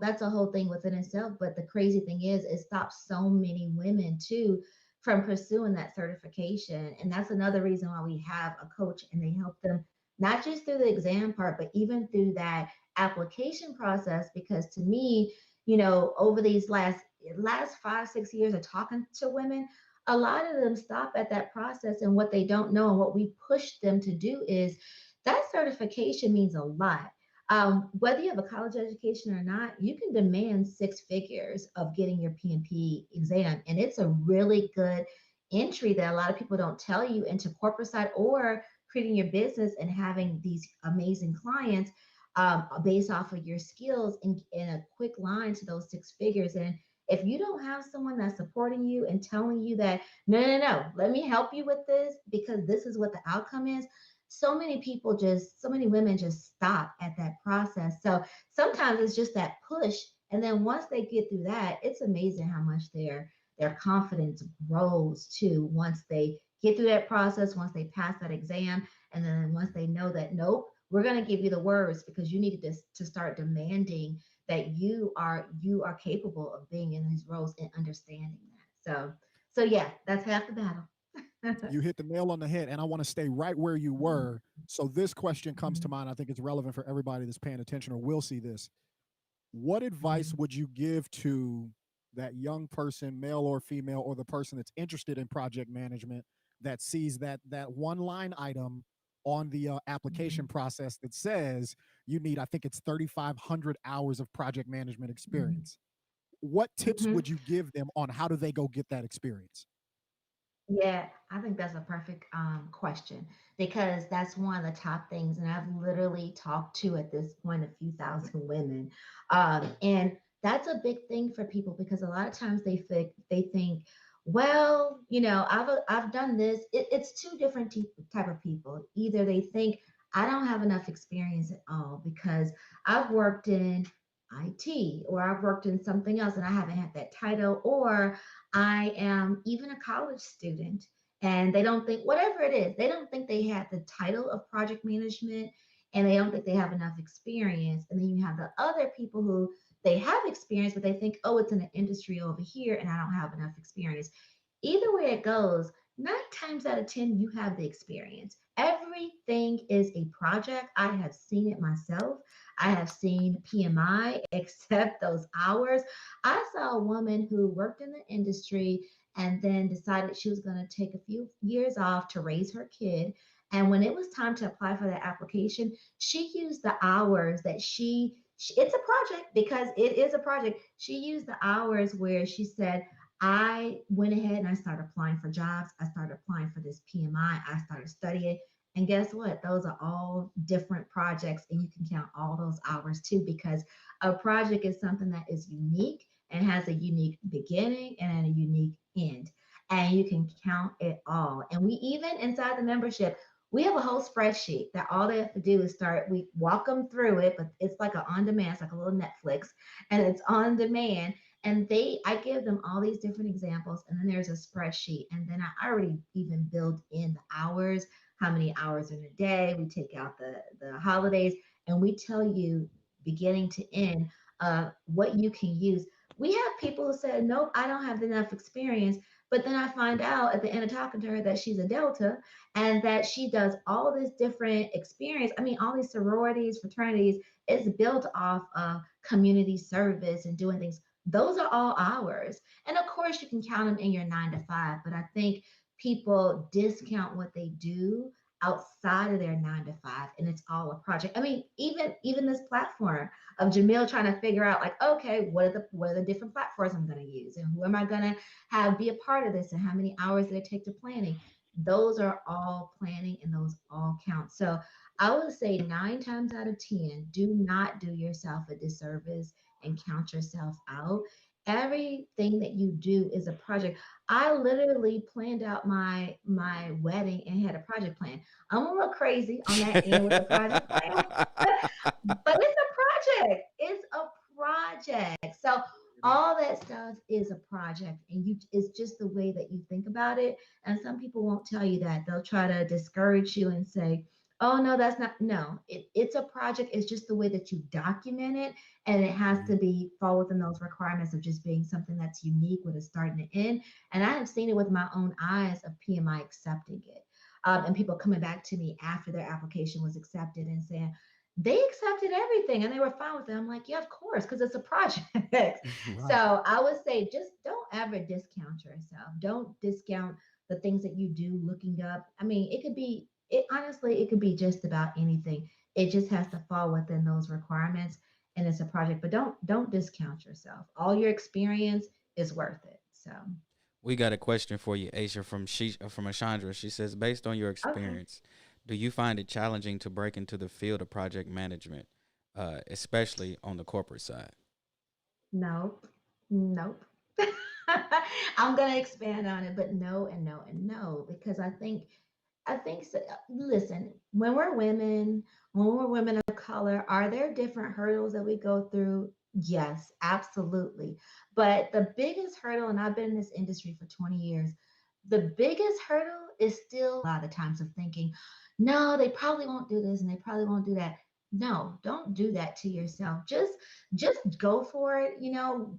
thing within itself. But the crazy thing is it stops so many women too from pursuing that certification. And that's another reason why we have a coach, and they help them not just through the exam part, but even through that application process. Because to me, over these last 5-6 years of talking to women, a lot of them stop at that process, and what they don't know and what we push them to do is that certification means a lot. Whether you have a college education or not, you can demand 6 figures of getting your PMP exam. And it's a really good entry that a lot of people don't tell you into corporate side or creating your business and having these amazing clients based off of your skills in a quick line to those 6 figures. And if you don't have someone that's supporting you and telling you that, no, let me help you with this because this is what the outcome is, so many women just stop at that process. So sometimes it's just that push. And then once they get through that, it's amazing how much their confidence grows too once they get through that process, once they pass that exam. And then once they know that, nope, we're going to give you the words because you need to start demanding that you are capable of being in these roles and understanding that. So yeah, that's half the battle. You hit the nail on the head, and I want to stay right where you were. So this question comes to mind. I think it's relevant for everybody that's paying attention or will see this. What advice would you give to that young person, male or female, or the person that's interested in project management that sees that one line item on the application process that says you need, I think it's 3,500 hours of project management experience? What tips would you give them on how do they go get that experience? Yeah, I think that's a perfect question because that's one of the top things. And I've literally talked to at this point a few thousand women. And that's a big thing for people because a lot of times they think, well, I've done this. It's two different type of people. Either they think I don't have enough experience at all because I've worked in IT, or I've worked in something else and I haven't had that title, or I am even a college student and they don't think, whatever it is, they don't think they have the title of project management and they don't think they have enough experience. And then you have the other people who they have experience, but they think, oh, it's in an industry over here and I don't have enough experience. Either way it goes, 9 times out of 10, you have the experience. Everything is a project. I have seen it myself. I have seen PMI accept those hours. I saw a woman who worked in the industry and then decided she was going to take a few years off to raise her kid. And when it was time to apply for that application, she used the hours that it's a project because it is a project. She used the hours where she said, I went ahead and I started applying for jobs. I started applying for this PMI. I started studying. And guess what? Those are all different projects, and you can count all those hours too, because a project is something that is unique and has a unique beginning and a unique end. And you can count it all. And we even inside the membership, we have a whole spreadsheet that all they have to do is we walk them through it, but it's like a on demand, it's like a little Netflix, and it's on demand. And I give them all these different examples, and then there's a spreadsheet, and then I already even build in the hours, how many hours in a day. We take out the holidays, and we tell you beginning to end what you can use. We have people who said, nope, I don't have enough experience. But then I find out at the end of talking to her that she's a Delta and that she does all this different experience. I mean, all these sororities, fraternities is built off of community service and doing things. Those are all hours. And of course, you can count them in your 9 to 5. But I think people discount what they do outside of their 9 to 5, and it's all a project. I mean, even this platform of Jamille trying to figure out, like, okay, what are the different platforms I'm going to use, and who am I going to have be a part of this, and how many hours did it take to planning? Those are all planning, and those all count. So I would say 9 times out of 10, do not do yourself a disservice and count yourself out. Everything that you do is a project. I literally planned out my wedding and had a project plan. I'm a little crazy on that end with the project plan, but it's a project. It's a project. So all that stuff is a project, and it's just the way that you think about it. And some people won't tell you that. They'll try to discourage you and say, oh no, that's not, no, it's a project. It's just the way that you document it, and it has to be fall within those requirements of just being something that's unique with a start and an end. And I have seen it with my own eyes of PMI accepting it, and people coming back to me after their application was accepted and saying they accepted everything and they were fine with it. I'm like, yeah, of course, because it's a project. Right. So I would say just don't ever discount yourself. Don't discount the things that you do looking up. I mean, it could be just about anything. It just has to fall within those requirements, and it's a project. But don't discount yourself. All your experience is worth it. So We got a question for you, Aisha, from Ashandra. She says, based on your okay. experience, do you find it challenging to break into the field of project management, especially on the corporate side? Nope. Nope. I'm gonna expand on it, but no and no and no, because I think so. Listen, when we're women of color, are there different hurdles that we go through? Yes, absolutely. But the biggest hurdle, and I've been in this industry for 20 years, the biggest hurdle is still a lot of times of thinking, no, they probably won't do this and they probably won't do that. No, don't do that to yourself. Just go for it,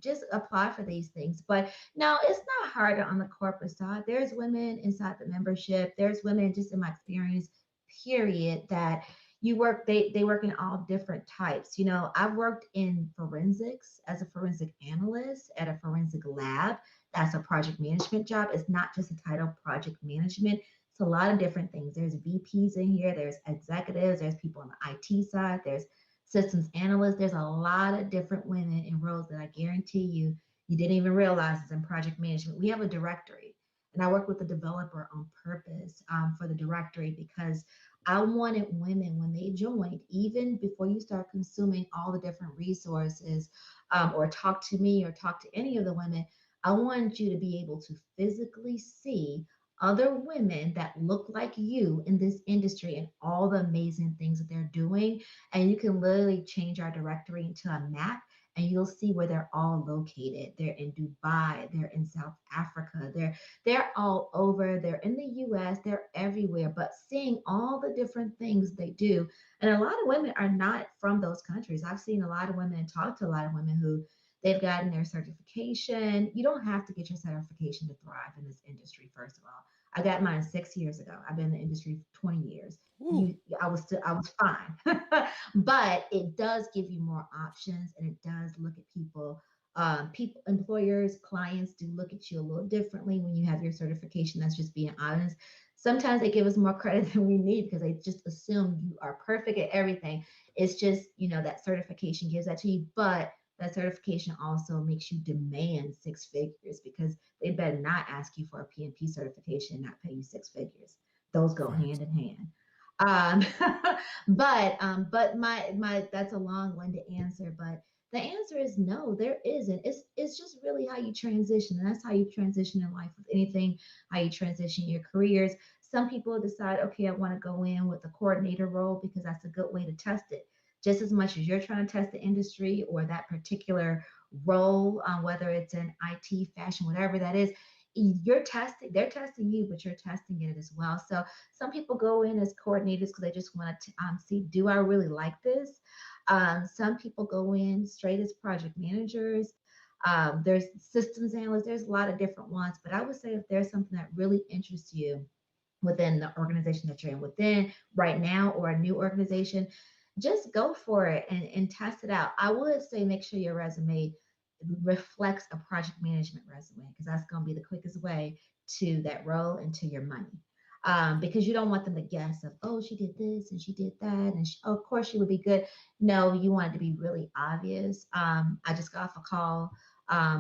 just apply for these things. But no, it's not harder on the corporate side. There's women inside the membership. There's women just in my experience, period, that they work in all different types. I've worked in forensics as a forensic analyst at a forensic lab. That's a project management job. It's not just a title project management. It's a lot of different things. There's VPs in here, there's executives, there's people on the IT side, there's systems analysts. There's a lot of different women in roles that I guarantee you didn't even realize is in project management. We have a directory, and I work with the developer on purpose for the directory because I wanted women when they joined, even before you start consuming all the different resources, or talk to me or talk to any of the women, I wanted you to be able to physically see other women that look like you in this industry and all the amazing things that they're doing. And you can literally change our directory into a map and you'll see where they're all located. They're in Dubai, they're in South Africa, they're all over, they're in the US, they're everywhere, but seeing all the different things they do. And a lot of women are not from those countries. I've seen a lot of women and talked to a lot of women who they've gotten their certification. You don't have to get your certification to thrive in this industry, first of all. I got mine 6 years ago. I've been in the industry for 20 years. I was fine, but it does give you more options, and it does look at people. People, employers, clients do look at you a little differently when you have your certification. That's just being honest. Sometimes they give us more credit than we need because they just assume you are perfect at everything. It's just, that certification gives that to you, but that certification also makes you demand 6 figures because they better not ask you for a PMP certification and not pay you 6 figures. Those go hand in hand. But my that's a long-winded answer, but the answer is no, there isn't. It's just really how you transition, and that's how you transition in life with anything, how you transition your careers. Some people decide, okay, I want to go in with the coordinator role because that's a good way to test it. Just as much as you're trying to test the industry or that particular role, whether it's in IT, fashion, whatever that is, they're testing you, but you're testing it as well. So some people go in as coordinators because they just want to see, do I really like this? Some people go in straight as project managers. There's systems analysts. There's a lot of different ones, but I would say if there's something that really interests you within the organization that you're in within right now or a new organization, just go for it and test it out. I would say make sure your resume reflects a project management resume because that's going to be the quickest way to that role and to your money. Because you don't want them to guess of, oh, she did this and she did that, and of course she would be good. No, you want it to be really obvious. I just got off a call,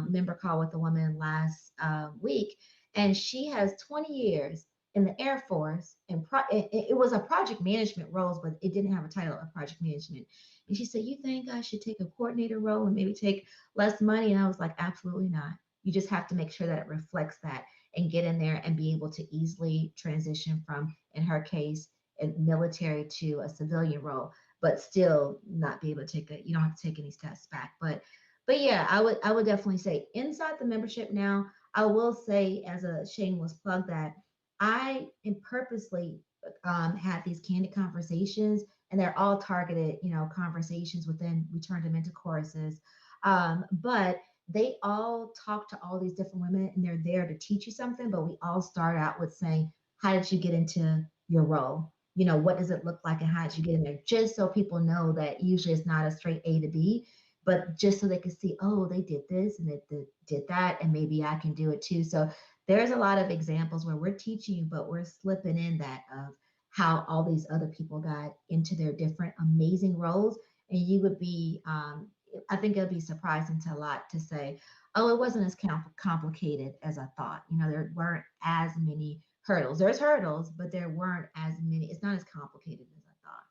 member call with a woman last week, and she has 20 years in the Air Force, and it was a project management roles, but it didn't have a title of project management. And she said, "You think I should take a coordinator role and maybe take less money?" And I was like, "Absolutely not. You just have to make sure that it reflects that and get in there and be able to easily transition from, in her case, a military to a civilian role, but still not be able to you don't have to take any steps back." But yeah, I would definitely say inside the membership now, I will say as a shameless plug that I am purposely had these candid conversations, and they're all targeted, conversations within. We turned them into choruses, but they all talk to all these different women, and they're there to teach you something. But we all start out with saying, "How did you get into your role? What does it look like, and how did you get in there?" Just so people know that usually it's not a straight A to B, but just so they can see, oh, they did this and they did that, and maybe I can do it too. So there's a lot of examples where we're teaching you, but we're slipping in that of how all these other people got into their different amazing roles. And you would be, I think it'll be surprising to a lot to say, oh, it wasn't as complicated as I thought. There weren't as many hurdles. There's hurdles, but there weren't as many. It's not as complicated as I thought.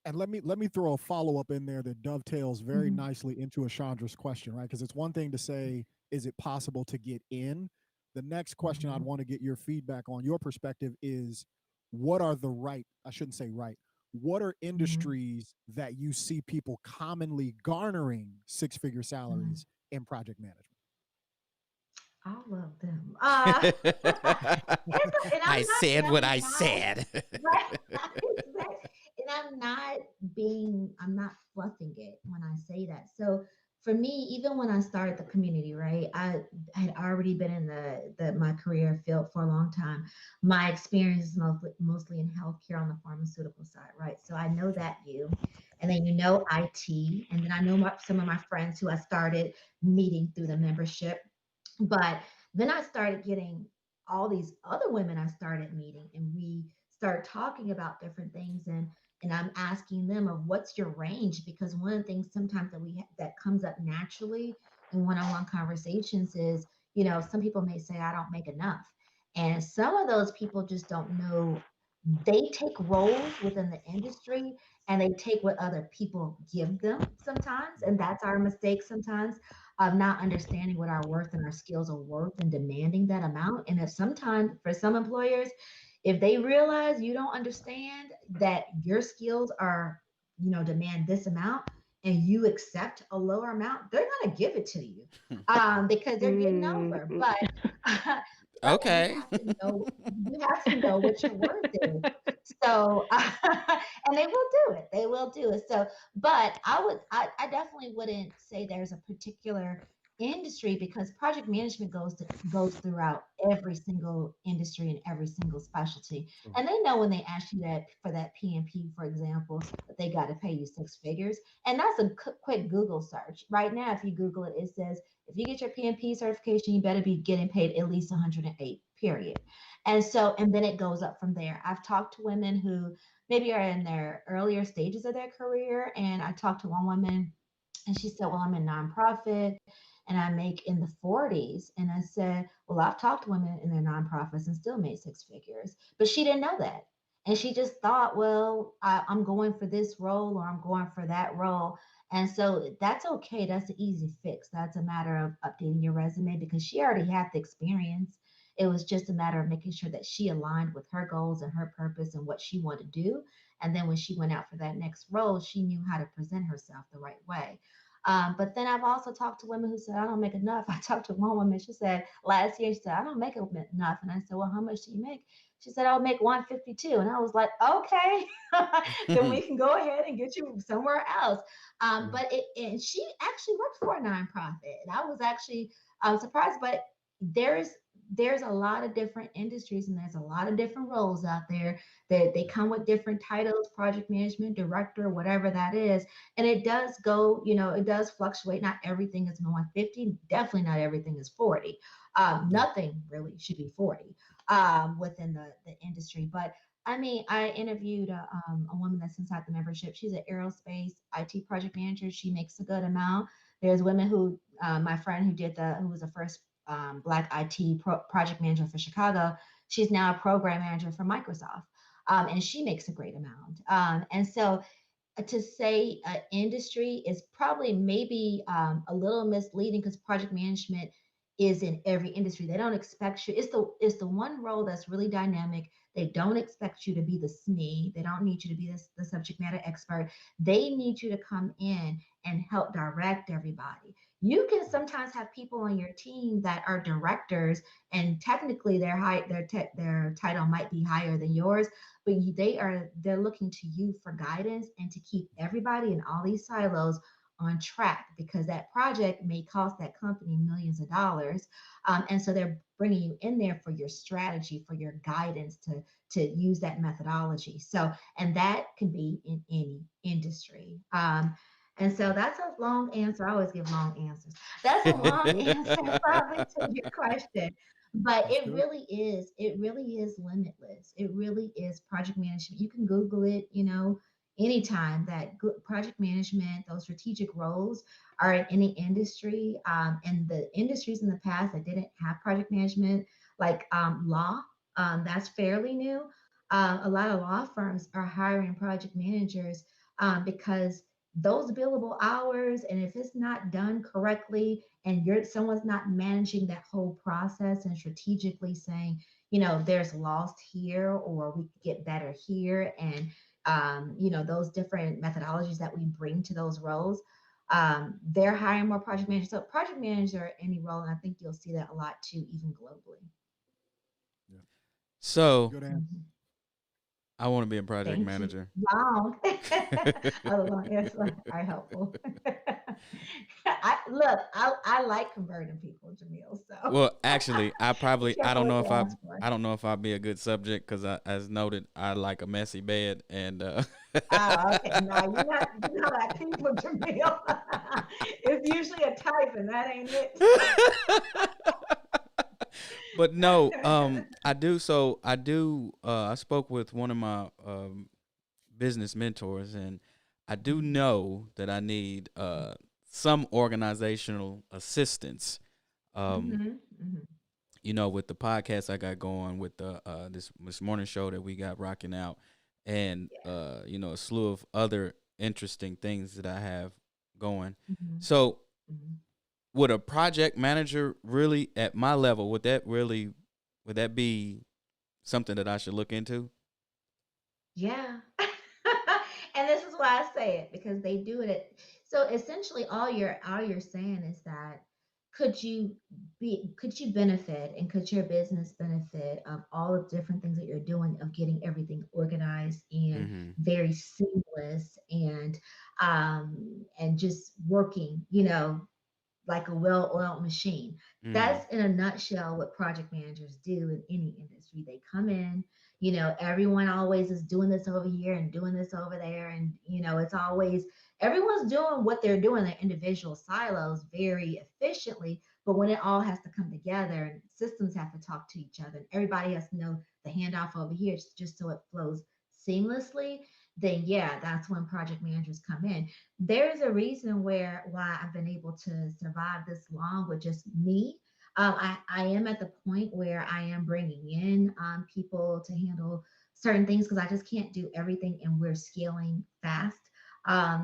And let me throw a follow-up in there that dovetails very nicely into Ashandra's question, right? Because it's one thing to say, is it possible to get in? The next question I'd want to get your feedback on, your perspective, is what are I shouldn't say right, what are industries that you see people commonly garnering 6-figure salaries in project management? All of them. I said what I said. And I'm not fluffing it when I say that. So for me, even when I started the community, right, I had already been in my career field for a long time. My experience is mostly in healthcare on the pharmaceutical side, right? So I know that view. And then IT. And then I know some of my friends who I started meeting through the membership. But then I started getting all these other women I started meeting, and we started talking about different things. And I'm asking them of what's your range, because one of the things sometimes that comes up naturally in one-on-one conversations is, some people may say, I don't make enough. And some of those people just don't know. They take roles within the industry and they take what other people give them sometimes. And that's our mistake sometimes, of not understanding what our worth and our skills are worth and demanding that amount. And if sometimes for some employers, if they realize you don't understand that your skills are, demand this amount, and you accept a lower amount, they're going to give it to you because they're getting over. Mm, But Okay. you have to know what your worth is. So and they will do it. They will do it. So, but I definitely wouldn't say there's a particular industry because project management goes throughout every single industry and every single specialty. Sure. And they know when they ask you that for that PMP, for example, that they got to pay you six figures. And that's a quick Google search. Right now, if you Google it, it says if you get your PMP certification, you better be getting paid at least 108, period. And so, and then it goes up from there. I've talked to women who maybe are in their earlier stages of their career. And I talked to one woman and she said, well, I'm in nonprofit and I make in the 40s. And I said, well, I've talked to women in their nonprofits and still made six figures. But she didn't know that. And she just thought, well, I'm going for this role or I'm going for that role. And so that's okay. That's an easy fix. That's a matter of updating your resume because she already had the experience. It was just a matter of making sure that she aligned with her goals and her purpose and what she wanted to do. And then when she went out for that next role, she knew how to present herself the right way. But then I've also talked to women who said, I don't make enough. I talked to one woman, she said last year, she said, I don't make enough. And I said, well, how much do you make? She said, I'll make 152. And I was like, okay, then we can go ahead and get you somewhere else. And she actually worked for a nonprofit. And I was actually surprised, but there's there's a lot of different industries and there's a lot of different roles out there that they come with different titles, project management, director, whatever that is. And it does go, it does fluctuate. Not everything is 150. Definitely not everything is 40. Nothing really should be 40 within the industry. But I mean, I interviewed a woman that's inside the membership. She's an aerospace IT project manager. She makes a good amount. There's women who, my friend who was the first Black IT project manager for Chicago. She's now a program manager for Microsoft, and she makes a great amount. And so to say industry is probably maybe a little misleading because project management is in every industry. They don't expect you. It's the one role that's really dynamic. They don't expect you to be the SME. They don't need you to be the subject matter expert. They need you to come in and help direct everybody. You can sometimes have people on your team that are directors, and technically their title might be higher than yours, but they're looking to you for guidance and to keep everybody in all these silos on track because that project may cost that company millions of dollars. And so they're bringing you in there for your strategy, for your guidance to use that methodology. So, and that can be in any industry. And so that's a long answer. I always give long answers. That's a long answer probably to your question. But That's good. it really is limitless. It really is project management. You can Google it, anytime that project management, those strategic roles are in any industry. And the industries in the past that didn't have project management, like law, that's fairly new. A lot of law firms are hiring project managers because those billable hours, and if it's not done correctly and someone's not managing that whole process and strategically saying, there's lost here or we could get better here, and those different methodologies that we bring to those roles, they're hiring more project managers. So project manager, any role, and I think you'll see that a lot too, even globally. Yeah. So Good answer. Mhm. I want to be a project Thank you. manager. Long. Oh, long answers are helpful. I like converting people, Jamille. So Well, actually, be I don't careful know what if you ask for. I don't know if I'd be a good subject because as noted, I like a messy bed and Oh, okay. No, you're not like people, Jamille. It's usually a type, and that ain't it. but no, I do. So I do. I spoke with one of my business mentors, and I do know that I need some organizational assistance. Um, Hmm. Hmm. with the podcast I got going, with the this morning show that we got rocking out, and Yeah. a slew of other interesting things that I have going. Hmm. So, Hmm. would a project manager really at my level would that be something that I should look into? Yeah. And this is why I say it because they do it. So essentially, all you're saying is that could you benefit and could your business benefit of all the different things that you're doing of getting everything organized and Mm-hmm. very seamless and just working, like a well-oiled machine. Mm-hmm. That's in a nutshell what project managers do in any industry. They come in, everyone always is doing this over here and doing this over there. And, it's always everyone's doing what they're doing in their individual silos very efficiently. But when it all has to come together and systems have to talk to each other, and everybody has to know the handoff over here just so it flows seamlessly, then yeah, that's when project managers come in. There's a reason why I've been able to survive this long with just me. I am at the point where I am bringing in people to handle certain things because I just can't do everything, and we're scaling fast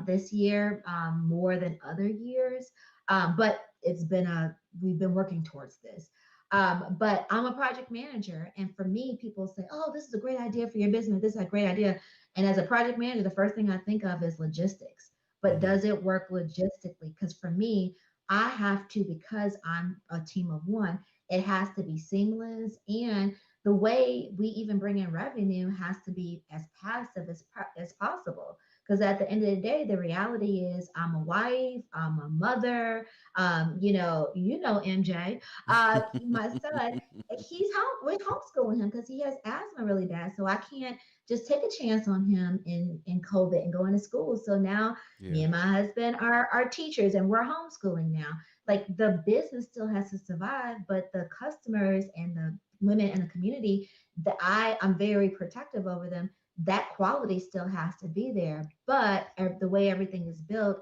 this year more than other years. But we've been working towards this. But I'm a project manager, and for me, people say, "Oh, this is a great idea for your business. This is a great idea." And as a project manager, the first thing I think of is logistics. But Mm-hmm. does it work logistically? Because for me, I have to, because I'm a team of one, it has to be seamless. And the way we even bring in revenue has to be as passive as possible. Because at the end of the day, the reality is I'm a wife, I'm a mother, MJ, my son, he's home, we're homeschooling him because he has asthma really bad. So I can't just take a chance on him in COVID and going to school. So now Yeah. me and my husband are teachers and we're homeschooling now. Like the business still has to survive, but the customers and the women in the community that I'm very protective over them. That quality still has to be there, but the way everything is built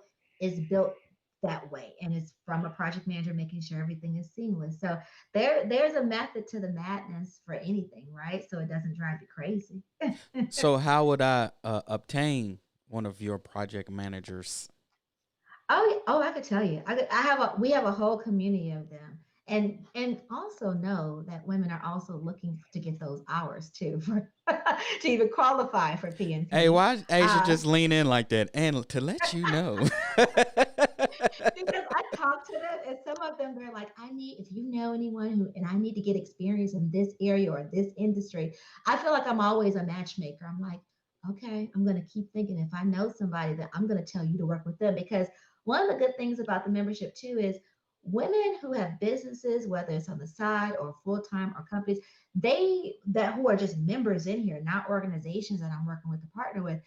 that way, and it's from a project manager making sure everything is seamless. So there's a method to the madness for anything, right? So it doesn't drive you crazy. So how would I obtain one of your project managers? Oh, I could tell you. We have a whole community of them. And also know that women are also looking to get those hours too for to even qualify for Hey, PNP. why Asia Uh, just lean in like that? And to let you know. because I talk to them and some of them they're like, if you know anyone who and I need to get experience in this area or this industry. I feel like I'm always a matchmaker. I'm like, okay, I'm gonna keep thinking if I know somebody that I'm gonna tell you to work with them because one of the good things about the membership too is women who have businesses, whether it's on the side or full time or companies, who are just members in here, not organizations that I'm working with to partner with,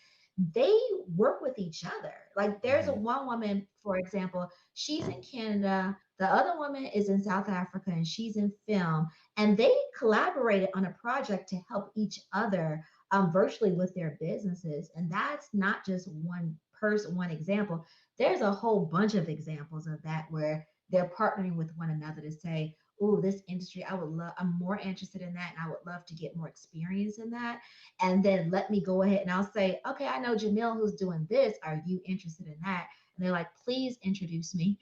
they work with each other. Like there's a Hmm. one woman, for example, she's in Canada, the other woman is in South Africa, and she's in film, and they collaborated on a project to help each other virtually with their businesses. And that's not just one person, one example. There's a whole bunch of examples of that where they're partnering with one another to say, oh, this industry, I'm more interested in that, and I would love to get more experience in that. And then let me go ahead and I'll say, okay, I know Jamille who's doing this. Are you interested in that? And they're like, please introduce me.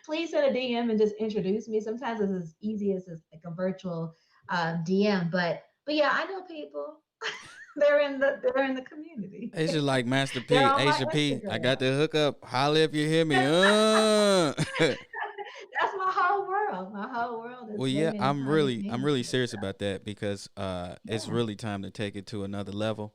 Please send a DM and just introduce me. Sometimes it's as easy as like a virtual DM, but yeah, I know people. they're in the community. Asia like Master They're P. on my Asia P. I got Instagram. the hookup. Holla if you hear me. That's my whole world. My whole world is Well, yeah, women in I'm project really management. serious about that because it's Yeah. really time to take it to another level.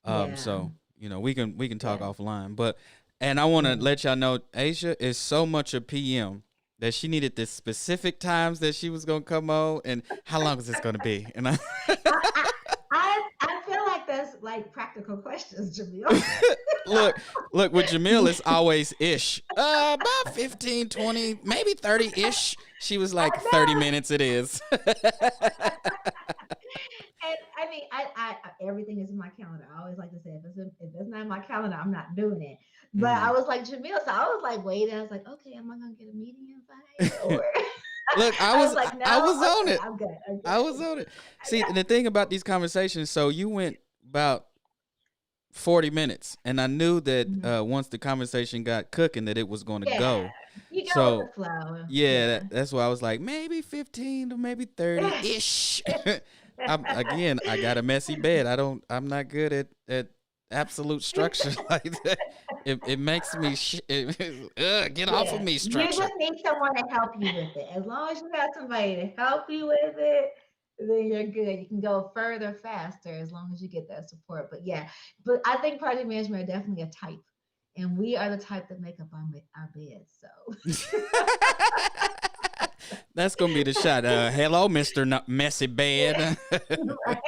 Yeah. So we can talk Yeah. offline, but and I want to Yeah. let y'all know Asia is so much a PM that she needed the specific times that she was gonna come on and how long is this gonna be? And I I, I, I feel like that's like practical questions, Jamil. look look with Jamil it's always ish. About 15, 20, maybe 30 ish. She was like 30 No. minutes it is. And I mean, everything is in my calendar. I always like to say, if it's not in my calendar, I'm not doing it. But I Mhm. was like Jamil, so I was like waiting. I was like, okay, am I gonna get a meeting invite or? Look, I I was was like, I no, was on okay, it. I'm good. I'm I was good. on it. See, the thing about these conversations, so you went about 40 minutes, and I knew that Mhm. once the conversation got cooking, that it was going to Yeah, go. you go with So, the flow. yeah, Yeah. that's why I was like, maybe 15 to maybe 30 ish. I got a messy bed. I'm not good at absolute structure like that. It makes me get off of me You structure. just need someone to help you with it. As long as you got somebody to help you with it, then you're good. You can go further faster as long as you get that support. But yeah, but I think project management are definitely a type. And we are the type that make up our beds. So That's gonna be the shot. Hello, Mr. Messy Bed. right.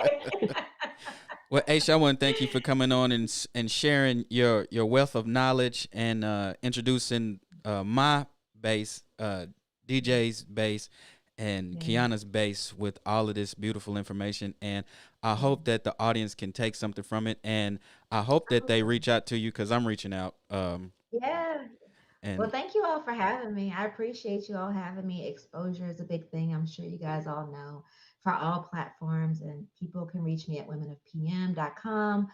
Well, Aisha, I want to thank you for coming on and sharing your wealth of knowledge and introducing my base, DJ's base, and Kiana's base with all of this beautiful information. And I hope that the audience can take something from it. And I hope that they reach out to you because I'm reaching out. Yeah. Well, And thank you all for having me. I appreciate you all having me. Exposure is a big thing. I'm sure you guys all know for all platforms, and people can reach me at womenofpm.com.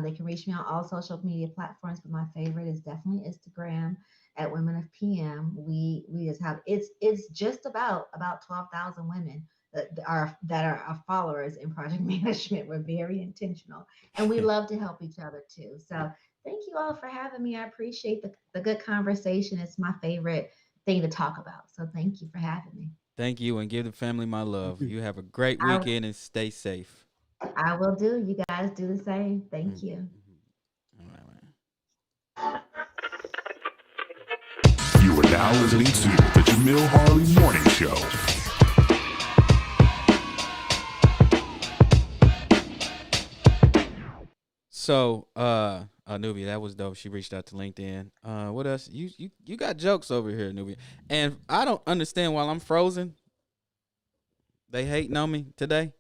They can reach me on all social media platforms, but my favorite is definitely Instagram at Women of PM. We just have it's just about 12,000 women that are our followers in project management. We're very intentional, and we love to help each other too. So thank you all for having me. I appreciate the good conversation. It's my favorite thing to talk about. So thank you for having me. thank you, and give the family my love. You have a great I, weekend and stay safe. I will do. You guys do the same. Thank you. All right, man. You are now listening to the Jamille Harley Morning Show. So, Nubia, that was dope. She reached out to LinkedIn. What else? You got jokes over here, Nubia. And I don't understand why I'm frozen. They hating on me today.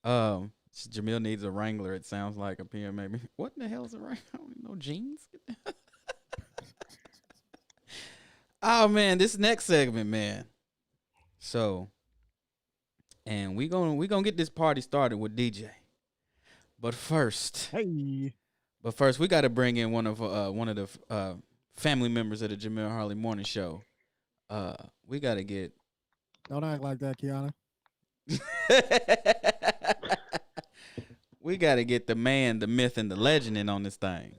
Jamille needs a Wrangler. It sounds like a PM maybe. What in the hell is a Wrangler? I don't even know jeans. Oh man, this next segment, man. So, and we gonna get this party started with DJ. But first, Hey. we got to bring in one of the family members of the Jamille Harley Morning Show. We got to get. Don't act like that, Kiana. We got to get the man, the myth, and the legend in on this thing.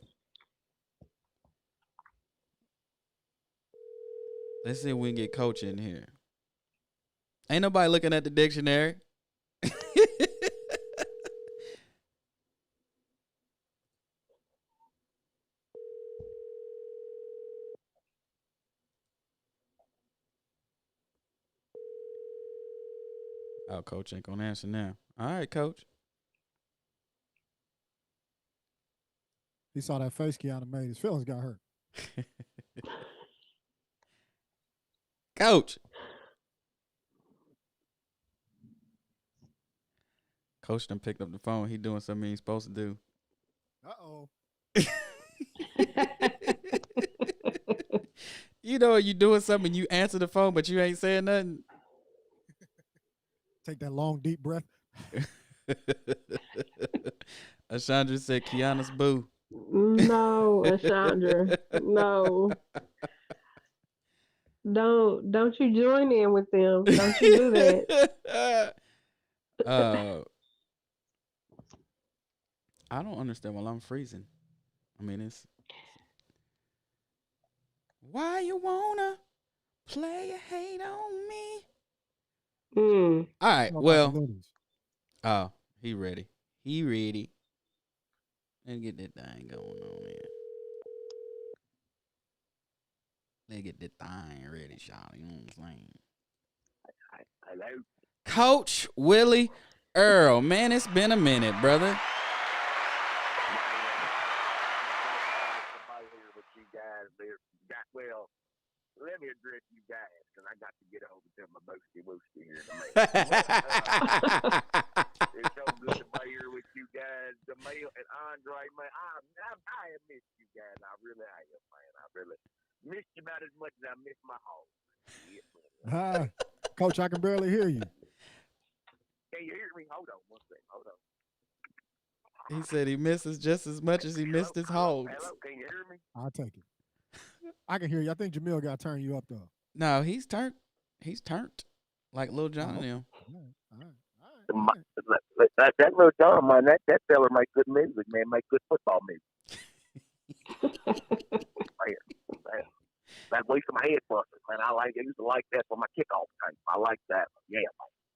Let's see if we can get Coach in here. Ain't nobody looking at the dictionary. Oh, Coach ain't gonna answer now. All right, Coach. He saw that face Kiana made. His feelings got hurt. Coach. Coach done picked up the phone. He doing something he ain't supposed to do. Uh-oh. You know, you doing something, you answer the phone, but you ain't saying nothing. Take that long, deep breath. Ashandra said Kiana's boo. No, Ashandra. No. Don't you join in with them. Don't you do that. I don't understand why I'm freezing. I mean, it's why you wanna play a hate on me? All right, well. Oh, he ready. He ready. Let's get that thing going on here. Let's get that thing ready, y'all. You know what I'm saying? Hello. Coach Willie Earl. Man, it's been a minute, brother. Well, let me address you guys because I got to get over to my boosty here in a minute. It's so good to be here with you guys, Jamille and Andre, man. I have missed you guys. I really have, man. I really missed you about as much as I missed my home. Hi. Coach, I can barely hear you. Can you hear me? Hold on one second. Hold on. He said he misses just as much as he missed his hogs. Hello, can you hear me? I'll take it. I can hear you. I think Jamille got to turn you up, though. No, he's turned. He's turned like Lil Jon and him. All right. That little John, man, that fella make good music, man, make good football music. Man. That way some head busters, man. I used to like that for my kickoff time. I like that. Yeah,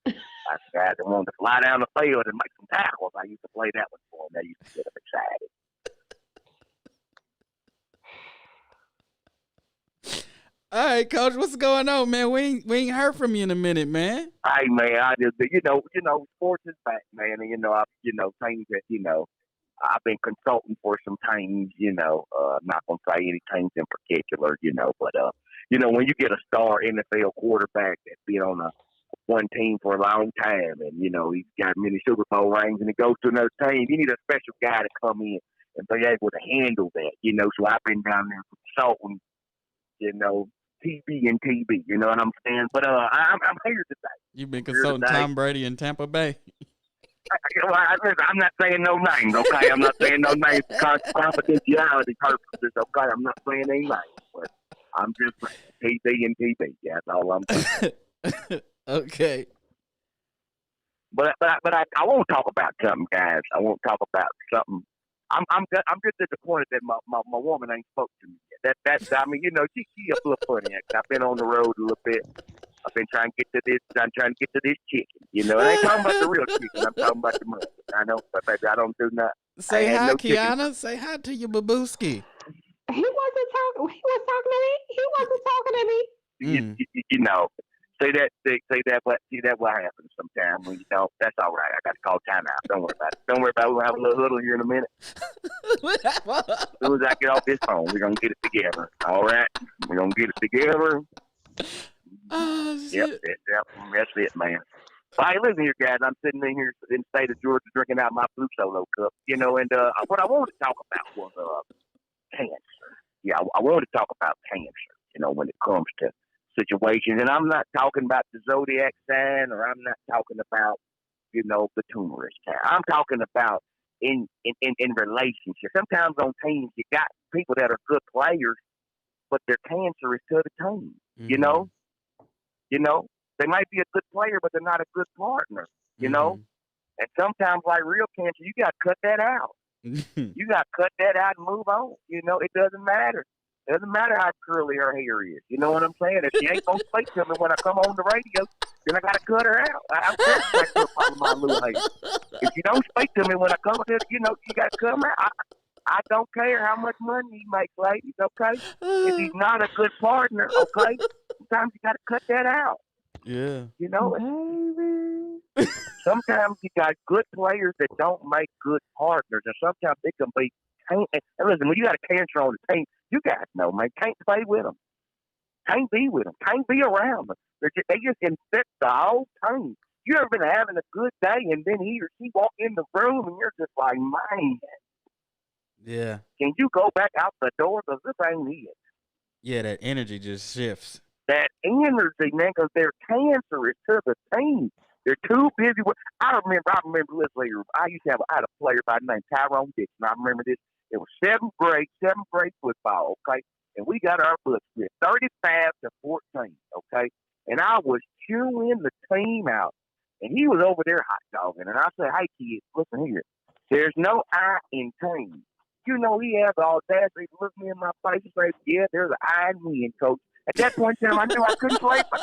man. That's the guys that wanted to fly down the field and make some tackles. I used to play that one for them. They used to get them excited. All right, Coach, what's going on, man? We ain't heard from you in a minute, man. Hey, man, I just sports is back, man, and things that I've been consulting for some teams. I'm not gonna say any teams in particular, but when you get a star NFL quarterback that's been on one team for a long time, and he's got many Super Bowl rings, and he goes to another team, you need a special guy to come in and be able to handle that. So I've been down there consulting, TB and TB, you know what I'm saying? But I'm here today. You've been consulting Tom Brady in Tampa Bay. I'm not saying no names, okay? I'm not saying no names for confidentiality purposes, okay? I'm not saying any names, but I'm just saying TB and TB. Yeah, that's all I'm saying. Okay. But I won't talk about something, guys. I won't talk about something. I'm just disappointed that my woman ain't spoke to me yet. That's she a little funny. I've been on the road a little bit. I've been trying to get to this. I'm trying to get to this chicken. I ain't talking about the real chicken. I'm talking about the money. I know, but baby, I don't do nothing. Say hi, Kiana. Say hi to your babooski. He wasn't talking. He was talking to me. He wasn't talking to me. Say that what happens sometimes when that's all right. I got to call timeout. Don't worry about it. Don't worry about it. We'll have a little huddle here in a minute. As soon as I get off this phone, we're gonna get it together. All right, we're gonna get it together. Oh, shit. Yep, that's it, man. Well, hey, listen here, guys. I'm sitting in here in the state of Georgia drinking out my Blue Solo cup, and what I wanted to talk about was cancer. Yeah, I wanted to talk about cancer, when it comes to situations. And I'm not talking about the zodiac sign, or I'm not talking about, the tumorous sign. I'm talking about in relationships. Sometimes on teams, you got people that are good players, but they're cancerous to the team, they might be a good player, but they're not a good partner, And sometimes, like real cancer, you got to cut that out. You got to cut that out and move on. It doesn't matter. It doesn't matter how curly her hair is. You know what I'm saying? If she ain't going to speak to me when I come on the radio, then I got to cut her out. I'm cut my little hair. If you don't speak to me when I come to, you got to cut her out. I don't care how much money he makes, ladies, okay? If he's not a good partner, okay? Sometimes you got to cut that out. Yeah. Sometimes you got good players that don't make good partners, and sometimes they can be. And listen, when you got a cancer on the team, you guys know, man, can't play with them, can't be with them, can't be around them. They just infect the whole team. You ever been having a good day, and then he or she walk in the room, and you're just like, man. Yeah. Can you go back out the door? Because this ain't it. Yeah, that energy just shifts. That energy, man, because they're cancerous to the team. They're too busy with. I remember. Listen, I had a player by the name Tyrone Dixon. I remember this. It was seventh grade football. Okay, and we got our butts with 35-14. Okay, and I was chewing the team out, and he was over there hot dogging. And I said, "Hey kids, listen here. There's no I in team." He had the audacity to look me in my face and say, "Yeah, there's an I in me, coach." At that point in time, I knew I couldn't play. I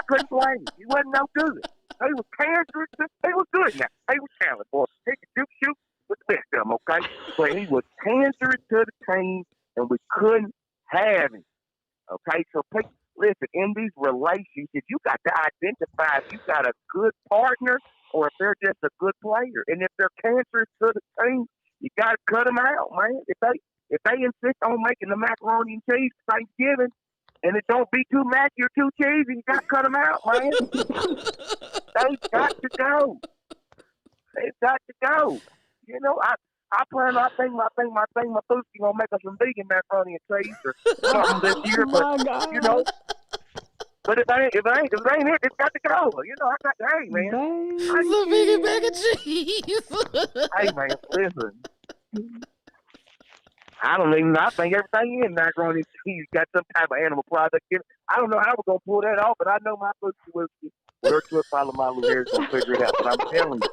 couldn't play. He wasn't no good. He was cancerous. He was good now. He was talented, boy. He could shoot with the best of them, okay? But he was cancerous to the team, and we couldn't have him. Okay? So, listen, in these relationships, you got to identify if you got a good partner or if they're just a good player. And if they're cancerous to the team, you got to cut them out, man. If they insist on making the macaroni and cheese for Thanksgiving, and it don't be too matchy or too cheesy, you got to cut them out, man. They've got to go. They've got to go. I think my Booski gonna make us some vegan macaroni and cheese or something this year, but But if it ain't it, it's got to go. Hey man, It's a vegan mac and cheese. Hey man, listen. I think everything in macaroni and cheese got some type of animal product in it. I don't know how we're going to pull that off, but I know my Booski Whatever to follow my little hair is gonna figure it out. But I'm telling you,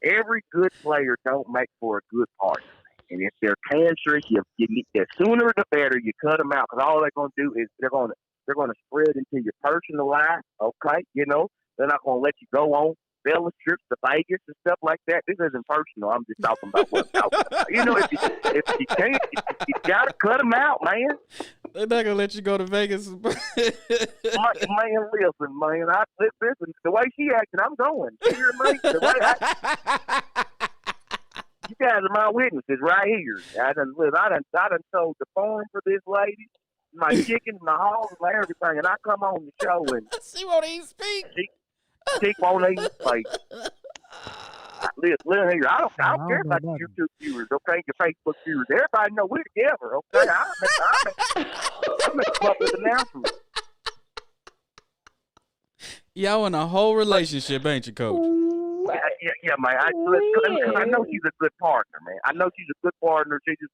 every good player don't make for a good partner. And if they're cancerous, you need, the sooner the better. You cut them out because all they're gonna do is they're gonna spread into your personal life. Okay, you know they're not gonna let you go on fellowships trips to Vegas and stuff like that. This isn't personal. I'm just talking about what I'm talking about. You know, if you can't, you gotta cut them out, man. They're not gonna let you go to Vegas. Man, listen, man. Listen, the way she acting, I'm going. You hear me? The way you guys are my witnesses right here. I done sold the farm for this lady, my chicken, my hogs, and everything, and I come on the show and she won't even speak. She won't even speak. Listen here, I don't care about your YouTube viewers, okay? Your Facebook viewers, everybody know we're together, okay? I'm a public announcement. Y'all in a whole relationship, ain't you, Coach? Yeah, man. I know she's a good partner, man. I know she's a good partner. She just,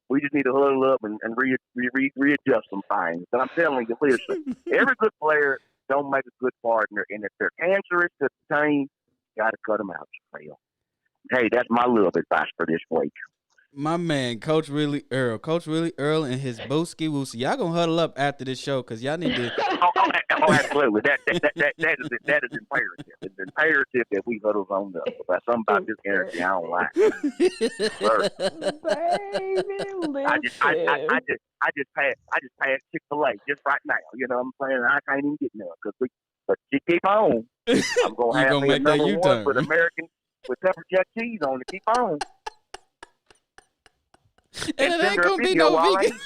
we just need to huddle up and readjust some things. But I'm telling you, listen, every good player don't make a good partner, and if they're cancerous to the team, got to cut them out, Jamille. Hey, that's my little advice for this week. My man, Coach Willie Earl. Coach Willie Earl and his Booski Woosie. Y'all gonna huddle up after this show because y'all need to. Oh, absolutely. That is imperative. It's imperative that we huddle on up. About something about this energy I don't like. I just passed Chick-fil-A just right now. You know what I'm saying? I can't even get none but you keep on. I'm gonna have me another one with American with pepper jack cheese on to keep on. And it ain't gonna be no vegan.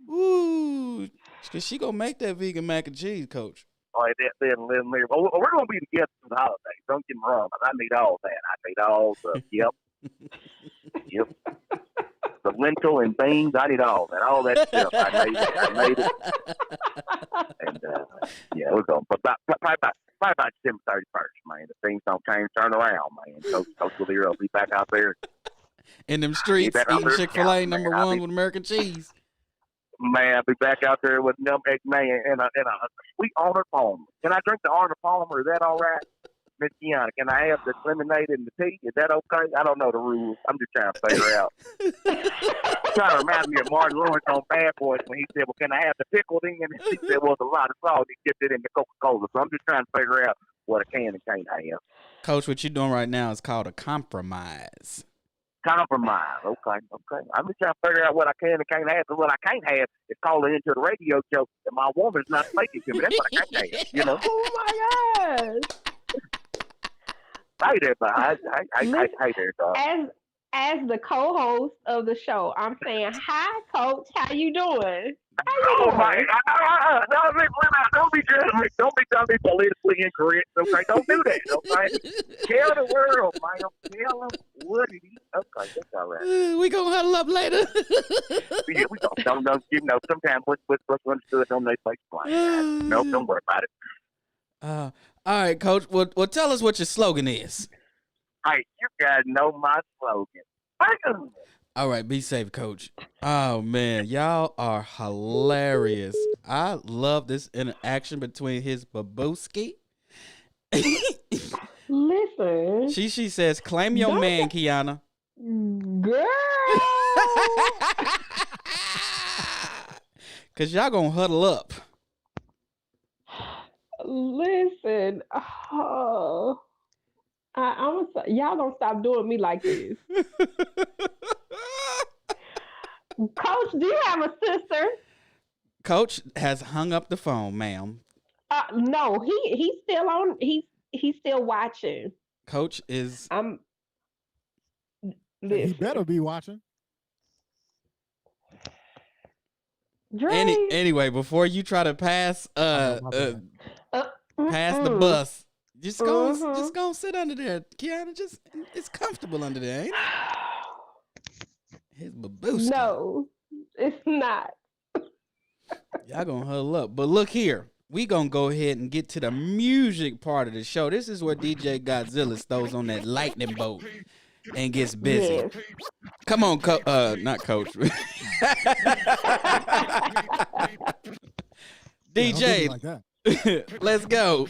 Ooh, cause she gonna make that vegan mac and cheese, Coach. Oh, we're gonna be together for the holidays. Don't get me wrong, but I need all that. I need all the yep. The lentil and beans. I need all that. All that stuff. I made it. And we're going. But probably about December 31st, man. If things don't change, turn around, man. Coach Willie Earl will be back out there in them streets eating Chick-fil-A #1 with American cheese. Man, I'll be back out there with number 8 man and a sweet Arnold Palmer. Can I drink the Arnold Palmer? Is that all right? Miss Kiana, can I have the lemonade and the tea? Is that okay? I don't know the rules. I'm just trying to figure out. Trying to remind me of Martin Lawrence on Bad Boys when he said, well, can I have the pickled in? And he said, well, it's a lot of salt. He dipped it in the Coca-Cola. So I'm just trying to figure out what I can and can't have. Coach, what you're doing right now is called a compromise. Compromise. Okay. I'm just trying to figure out what I can and can't have. And what I can't have is calling into the radio show that my woman's not speaking to me. That's what I can't have, you know? Oh, my gosh. Hey there, but I hey there, dog. As the co-host of the show, I'm saying, hi, Coach. How you doing? Oh my! Don't be judging me. Don't be trying to be politically incorrect. Okay, don't do that. Okay, tell the world, man. Tell them what it is. Okay, that's all right. We gonna huddle up later. Yeah, we don't sometimes what's understood don't make explain. Nope, don't worry about it. All right, Coach. Well, tell us what your slogan is. Hey, you guys know my slogan. All right, be safe, Coach. Oh, man, y'all are hilarious. I love this interaction between his babooski. Listen. She says, claim your man, Kiana. Girl. Because y'all going to huddle up. Listen. Oh. Y'all don't stop doing me like this. Coach, do you have a sister? Coach has hung up the phone, ma'am. No, he's still on. He's still watching. Coach is. He better be watching. Anyway, before you try to pass pass the bus, just go sit under there, Kiana. It's comfortable under there, ain't it? His babooski. No, it's not. Y'all gonna huddle up. But look here. We gonna go ahead and get to the music part of the show. This is where DJ Godzilla throws on that lightning bolt and gets busy. Yes. Come on, not Coach. Yeah, don't do me DJ, like that. let's go.